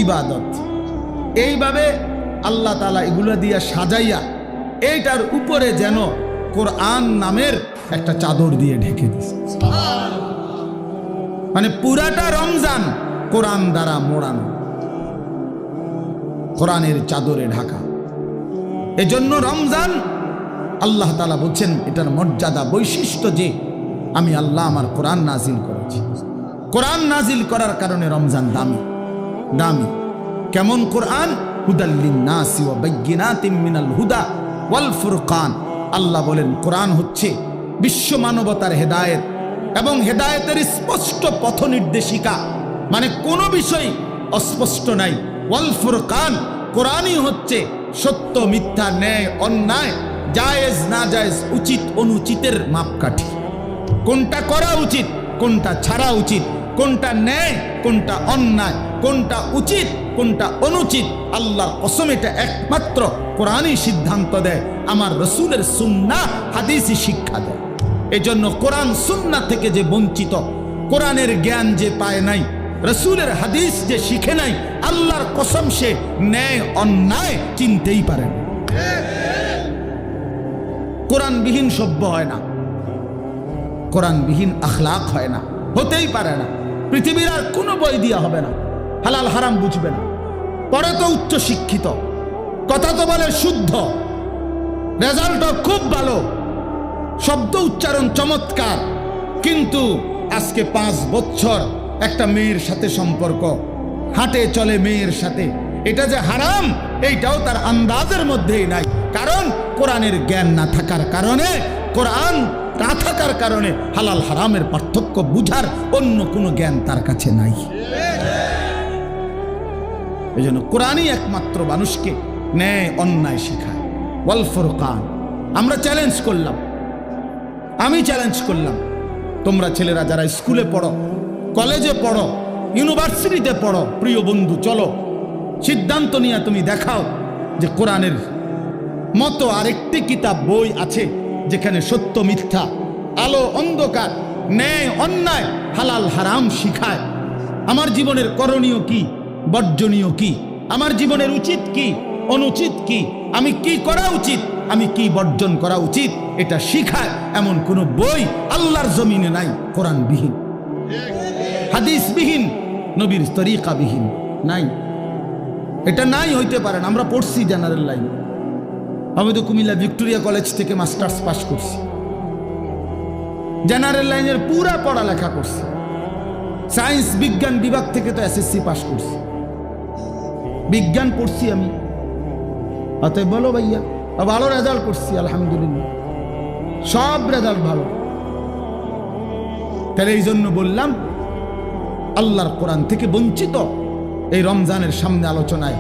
ইবাদত। এইভাবে আল্লাহ তাআলা এগুলো দিয়া সাজাইয়া এইটার উপরে যেন কোরআন নামের একটা চাদর দিয়ে ঢেকে দিয়েছে। মানে পুরাটা রমজান কোরআন দ্বারা মোড়ানো, কোরআনের চাদরে ঢাকা। এজন্য রমজান আল্লাহ তাআলা বলছেন এটার মর্যাদা বৈশিষ্ট্য যে আমি আল্লাহ আমার কোরআন নাজিল করেছি। কোরআন নাজিল করার কারণে রমজান দামি, দামি। কেমন কোরআন? হুদাল লিন্নাসি ওয়া বাইয়িনাতিম মিনাল হুদা ওয়াল ফুরকান। আল্লাহ বলেন কোরআন হচ্ছে বিশ্ব মানবতার হেদায়েত এবং হেদায়েতের স্পষ্ট পথ নির্দেশিকা, মানে কোনো বিষয় অস্পষ্ট নাই। ওয়াল ফুরকান, কোরআনই হচ্ছে সত্য মিথ্যা, ন্যায় অন্যায়, জায়েজ না জায়েজ, উচিত অনুচিতের মাপকাঠি। কোনটা করা উচিত, কোনটা ছাড়া উচিত, কোনটা ন্যায়, কোনটা অন্যায়, কোনটা উচিত, কোনটা অনুচিত, আল্লাহর কসম এটা একমাত্র কোরআনই সিদ্ধান্ত দেয়, আমার রসুলের সুন্নাহ হাদিসই শিক্ষা দেয়। এজন্য কোরআন সুন্নাহ থেকে যে বঞ্চিত, কোরআনের জ্ঞান যে পায় নাই, রসুলের হাদিস যে শিখে নাই, আল্লাহর কসম সে ন্যায় অন্যায় চিনতেই পারে না। কোরআনবিহীন সভ্য হয় না, কোরআনবিহীন আখলাক হয় না, হতেই পারে না। পৃথিবীর আর কোনো বই দিয়া হবে না, হালাল হারাম বুঝবে না, পরে তো উচ্চ শিক্ষিত, কথা তো বলে শুদ্ধ, রেজাল্টও খুব ভালো, শব্দ উচ্চারণ চমৎকার, কিন্তু আজকে 5 বছর একটা মেয়ের সাথে সম্পর্ক, হাঁটে চলে মেয়ের সাথে, এটা যে হারাম এইটাও তার আন্দাজের মধ্যেই নাই। কারণ কোরআনের জ্ঞান না থাকার কারণে, কোরআন না থাকার কারণে হালাল হারামের পার্থক্য বুঝার অন্য কোনো জ্ঞান তার কাছে নাই। এই জন্য কোরআনই একমাত্র মানুষকে ন্যায় অন্যায় শেখায়। ওয়াল ফুরকান। আমরা চ্যালেঞ্জ করলাম, আমি চ্যালেঞ্জ করলাম, তোমরা ছেলেরা যারা স্কুলে পড়ো, কলেজে পড়ো, ইউনিভার্সিটিতে পড়ো, প্রিয় বন্ধু চলো সিদ্ধান্ত নিয়ে তুমি দেখাও যে কোরআনের মতো আরেকটি কিতাব বই আছে যেখানে সত্য মিথ্যা, আলো অন্ধকার, ন্যায় অন্যায়, হালাল হারাম শিখায়। আমার জীবনের করণীয় কি, বর্জনীয় কি, আমার জীবনের উচিত কি, অনুচিত কি, আমি কি করা উচিত, আমি কি বর্জন করা উচিত, এটা শিখায় এমন কোন বই আল্লাহর জমিনে নাই কোরআনবিহীন, হাদিসবিহীন, নবীর তরিকাবিহীন নাই। এটা নাই হইতে পারে না। আমরা পড়ছি জেনারেল লাইন, আমি তো কুমিল্লা ভিক্টোরিয়া কলেজ থেকে মাস্টার্স পাস করছি, জেনারেল লাইনের পুরা পড়ালেখা করছি, সায়েন্স বিজ্ঞান বিভাগ থেকে তো এসএসসি পাস করছি, বিজ্ঞান পড়ছি আমি। অতএব বলো ভাইয়া, ভালো রেজাল্ট করছি আলহামদুলিল্লাহ, সব রেজাল্ট ভালো। তাহলে এই জন্য বললাম আল্লাহর কোরআন থেকে বঞ্চিত এই রমজানের সামনে আলোচনায়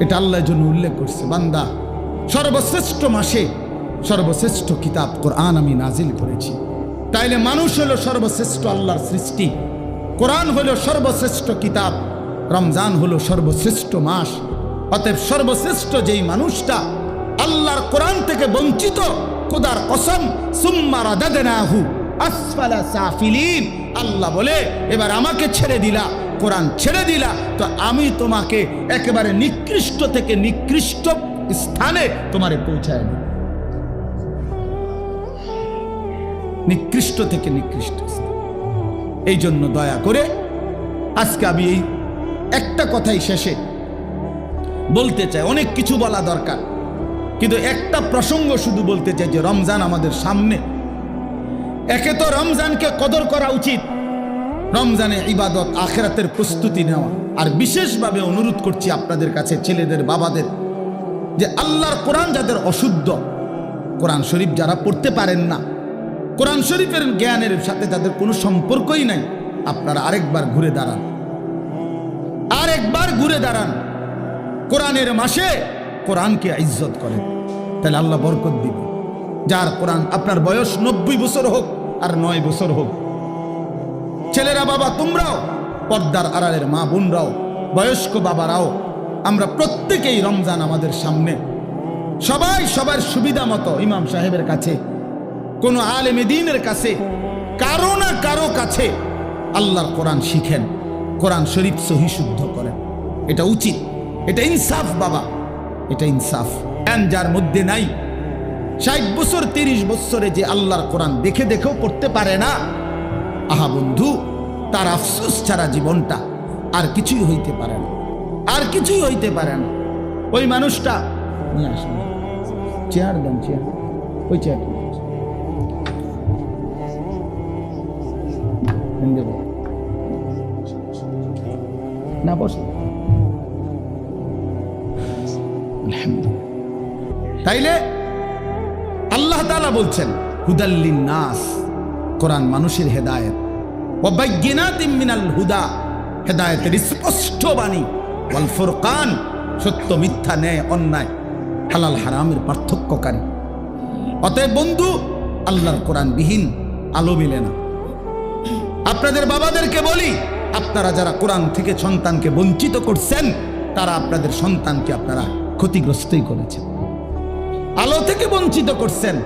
এটা আল্লাহর জন্য উল্লেখ করছে, বান্দা সর্বশ্রেষ্ঠ মাসে সর্বশ্রেষ্ঠ কিতাব কোরআন আমি নাজিল করেছি। তাইলে মানুষ হলো সর্বশ্রেষ্ঠ আল্লাহর সৃষ্টি, কোরআন হলো সর্বশ্রেষ্ঠ কিতাব, রমজান হলো সর্বশ্রেষ্ঠ মাস। অতএব সর্বশ্রেষ্ঠ যেই মানুষটা আল্লাহর কোরআন থেকে বঞ্চিত, খোদার কসম সুম্মা রাদাদনাহু আসফালা সাফিলিন, আল্লাহ বলে এবার আমাকে ছেড়ে দিলা, কোরআন ছেড়ে দিলা, তো আমি তোমাকে একেবারে নিকৃষ্ট থেকে নিকৃষ্ট স্থানে তোমারে পৌঁছায় দেব, নিকৃষ্ট থেকে নিকৃষ্ট স্থান। এই জন্য দয়া করে আজকে আমি এই একটা কথাই শেষে বলতে চাই, অনেক কিছু বলা দরকার, কিন্তু একটা প্রসঙ্গ শুধু বলতে চাই যে রমজান আমাদের সামনে। একে তো রমজানকে কদর করা উচিত, রমজানে ইবাদত আখিরাতের প্রস্তুতি নেওয়া। আর বিশেষভাবে অনুরোধ করছি আপনাদের কাছে, ছেলেদের বাবাদের, যে আল্লাহর কোরআন যাদের অশুদ্ধ, কোরআন শরীফ যারা পড়তে পারেন না, কোরআন শরীফের জ্ঞানের সাথে যাদের কোনো সম্পর্কই নাই, আপনারা আরেকবার ঘুরে দাঁড়ান, আরেকবার ঘুরে দাঁড়ান। কোরআনের মাসে কোরআনকে ইজ্জত করেন, তাহলে আল্লাহ বরকত দিবে। যার কোরআন, আপনার বয়স 90 বছর হোক আর 9 বছর হোক, ছেলেরা বাবা তোমরাও, পর্দার আড়ালের মা বোনরাও, বয়স্ক বাবারাও, আমরা প্রত্যেকেই রমজান আমাদের সামনে, সবাই সবার সুবিধা মতো ইমাম সাহেবের কাছে, কোন আলেমে দ্বীনের কাছে, কারো না কারো কাছে আল্লাহর কোরআন শিখেন, কোরআন শরীফ সহি শুদ্ধ করেন। এটা উচিত, এটা ইনসাফ বাবা, এটা ইনসাফ। যার মধ্যে নাই, 60 বছর 30 বছরে যে আল্লাহর কোরআন দেখে দেখেও পড়তে পারে না, আহা বন্ধু, তার আফসোস ছাড়া জীবনটা আর কিছুই হইতে পারে না, আর কিছুই হইতে পারে না। ওই মানুষটা নিয়ে আসুন, চেয়ার দেন, চেয়ার, ওই চেয়ার না, বস। তাইলে আল্লাহ তাআলা বলছেন হুদাল্লিন নাস, কোরআন মানুষের হেদায়েত, ওয়া বাইয়িনাতিম মিনাল হুদা, হেদায়েতের স্পষ্ট বাণী, ওয়াল ফুরকান, সত্য মিথ্যা, ন্যায় অন্যায়, হালাল হারামের পার্থক্যকারী। অতএব বন্ধু, আল্লাহর কোরআন বিহীন আলো মেলে না। আপনাদের বাবাদেরকে বলি, আপনারা যারা কোরআন থেকে সন্তানকে বঞ্চিত করছেন, তারা আপনাদের সন্তানকে আপনারা ক্ষতিগ্রস্তই করেছেন। আলো থেকে বঞ্চিত করছেন,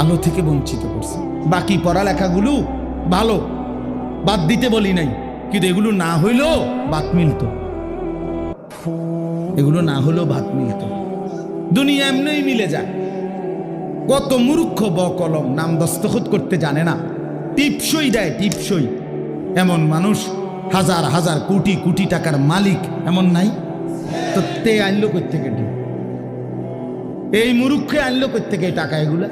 আলো থেকে বঞ্চিত করছেন। বাকি পড়ালেখাগুলো ভালো, বাদ দিতে বলি নাই, কিন্তু এগুলো না হইলেও ভাত মিলত, এগুলো না হলেও ভাত মিলত। দুনিয়া এমনিই মিলে যায়। কত মূর্খ বকলম, নাম দস্তখত করতে জানে না, টিপসই দেয়, টিপসই। এমন মানুষ হাজার হাজার কোটি কোটি টাকার মালিক এমন নাই? তো তে আনলো কোত্থেকে? এই মূর্খে আনলো কোত্থেকে টাকা? এগুলা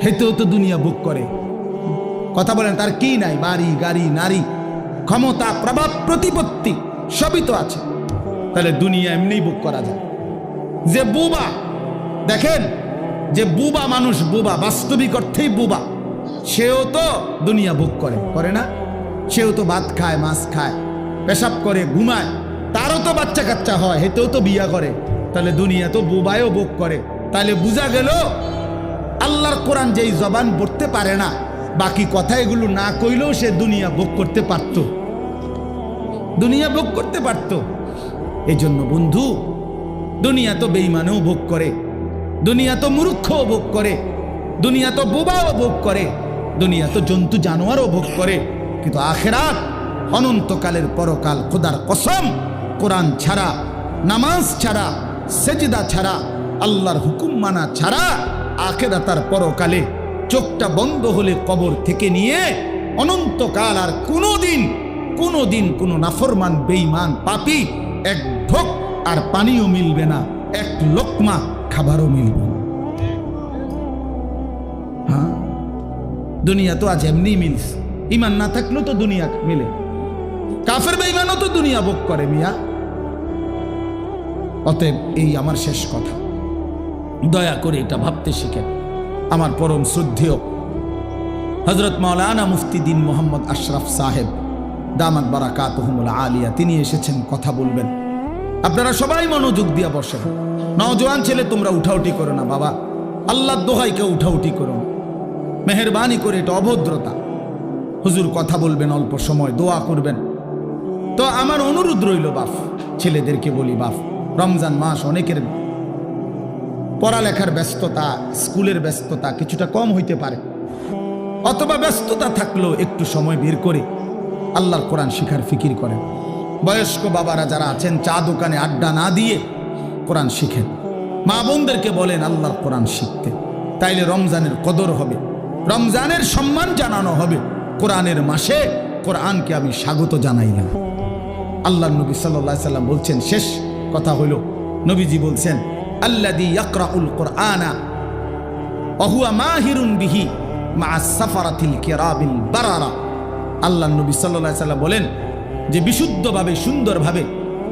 হেতেও তো দুনিয়া বুক করে। কথা বলেন, তার কি নাই? বাড়ি গাড়ি, নারী, ক্ষমতা, প্রভাব, প্রতিপত্তি, সবই তো আছে। তাহলে দুনিয়া এমনিই ভোগ করা যায়। যে বুবা, দেখেন যে বুবা মানুষ, বুবা বাস্তবিক অর্থেই বুবা, সেও তো দুনিয়া ভোগ করে, করে না? সেও তো ভাত খায়, মাছ খায়, পেশাব করে, ঘুমায়, তারও তো বাচ্চা কাচ্চা হয়, হেতেও তো বিয়া করে। তাহলে দুনিয়া তো বুবায়ও ভোগ করে। তাহলে বোঝা গেল আল্লাহর কোরআন যেই জবান পড়তে পারে না, বাকি কথা এগুলো না কইলেও সে দুনিয়া ভোগ করতে পারত, দুনিয়া ভোগ করতে পারত। এই জন্য বন্ধু, দুনিয়া তো বেঈমানেও ভোগ করে, দুনিয়া তো মূর্খও ভোগ করে, দুনিয়া তো বোবাও ভোগ করে, দুনিয়া তো জন্তু জানোয়ারও ভোগ করে। কিন্তু আখিরাত অনন্তকালের পরকাল, খোদার কসম, কোরআন ছাড়া, নামাজ ছাড়া, সেজদা ছাড়া, আল্লাহর হুকুম মানা ছাড়া আখিরাতার পরকালে চোখটা বন্ধ হলে কবর থেকে নিয়ে অনন্তকাল আর কোনোদিন কোনো নাফরমান বেঈমান পাপী এক ঢোক আর পানিও মিলবে না, এক লোকমা খাবারও মিলবে না। হ্যাঁ, দুনিয়া তো আজ এমনি মিলছে, ইমান না থাকলেও তো দুনিয়া মিলে। কাফের বেঈমানও তো দুনিয়া ভোগ করে মিয়া। অতএব এই আমার শেষ কথা, দয়া করে এটা ভাবতে শিখেন। আমার পরম শ্রদ্ধেয় হযরত মাওলানা মুফতি দ্বীন মোহাম্মদ আশরাফ সাহেব দামাত বারাকাতুহুমুল আলিয়া, তিনি এসেছেন, কথা বলবেন। আপনারা সবাই মনোযোগ দিয়ে বসেন। নওজোয়ান ছেলে, তোমরা উঠাউটি করো না বাবা, আল্লাহর দোহাই কেউ উঠাউটি করো না, মেহেরবানি করে, এটা অভদ্রতা। হুজুর কথা বলবেন, অল্প সময় দোয়া করবেন। তো আমার অনুরোধ রইল বাপ, ছেলেদেরকে বলি বাপ, রমজান মাস, অনেকের পড়ালেখার ব্যস্ততা, স্কুলের ব্যস্ততা কিছুটা কম হইতে পারে, অথবা ব্যস্ততা থাকলেও একটু সময় বের করে আল্লাহর কোরআন শিখার ফিকির করেন। বয়স্ক বাবারা যারা আছেন, চা দোকানে আড্ডা না দিয়ে কোরআন শিখেন। মা বোনদেরকে বলেন আল্লাহর কোরআন শিখতে, তাইলে রমজানের কদর হবে, রমজানের সম্মান জানানো হবে। কোরআনের মাসে কোরআনকে আমি স্বাগত জানাইলাম। আল্লাহর নবী সাল্লাল্লাহু আলাইহি সাল্লাম বলছেন, শেষ কথা হলো, নবীজি বলছেন, আল্লাযী ইয়াকরাউল কুরআনা ওয়া হুয়া মাহিরুন বিহি মা'আস সাফারাতিল কিরামিল বারারা। আল্লাহর নবী সাল্লাল্লাহু আলাইহি সাল্লাম বলেন যে বিশুদ্ধভাবে, সুন্দরভাবে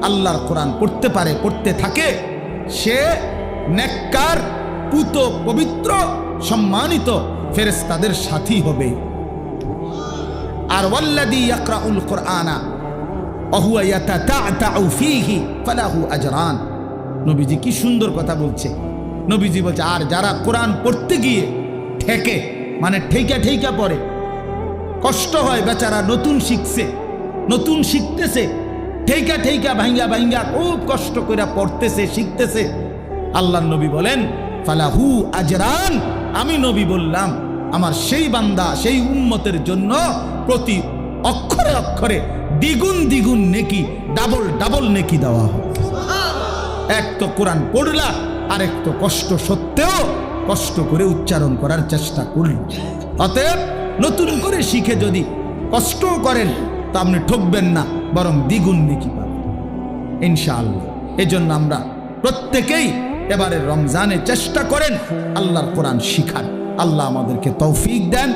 আল্লাহর কোরআন পড়তে পারে, পড়তে থাকে, সে নেককার, পুত, পবিত্র, সম্মানিত ফেরেশতাদের সাথী হবে। আর ওয়াল্লাযী ইয়াকরাউল কুরআনা ওয়া হুয়া ইয়াতাতা'তাউ ফীহি ফালাহু আজরান। নবীজি কি সুন্দর কথা বলছে। নবীজি বলছে, আর যারা কোরআন পড়তে গিয়ে ঠেকে, মানে ঠেকা পড়ে, কষ্ট হয় বেচারা, নতুন শিখছে, নতুন শিখতেছে, ঠেকা ভাঙ্গা খুব কষ্ট করে পড়তেছে, শিখতেছে, আল্লাহর নবী বলেন ফালাহু আজরান, আমি নবী বললাম আমার সেই বান্দা, সেই উম্মতের জন্য প্রতি অক্ষরে অক্ষরে দ্বিগুণ নেকি, ডাবল নেকি দেওয়া হবে। এক তো কোরআন পড়লা, আর এক তো কষ্ট সত্ত্বেও কষ্ট করে উচ্চারণ করার চেষ্টা করল। অতএব নতুন করে শিখে যদি কষ্ট করেন তা আপনি ঠকবেন না, বরং দ্বিগুণ নেকি পাবেন ইনশাআল্লাহ। এজন্য আমরা প্রত্যেকেই এবারে রমজানে চেষ্টা করেন আল্লাহর কোরআন শিখার। আল্লাহ আমাদেরকে তৌফিক দেন।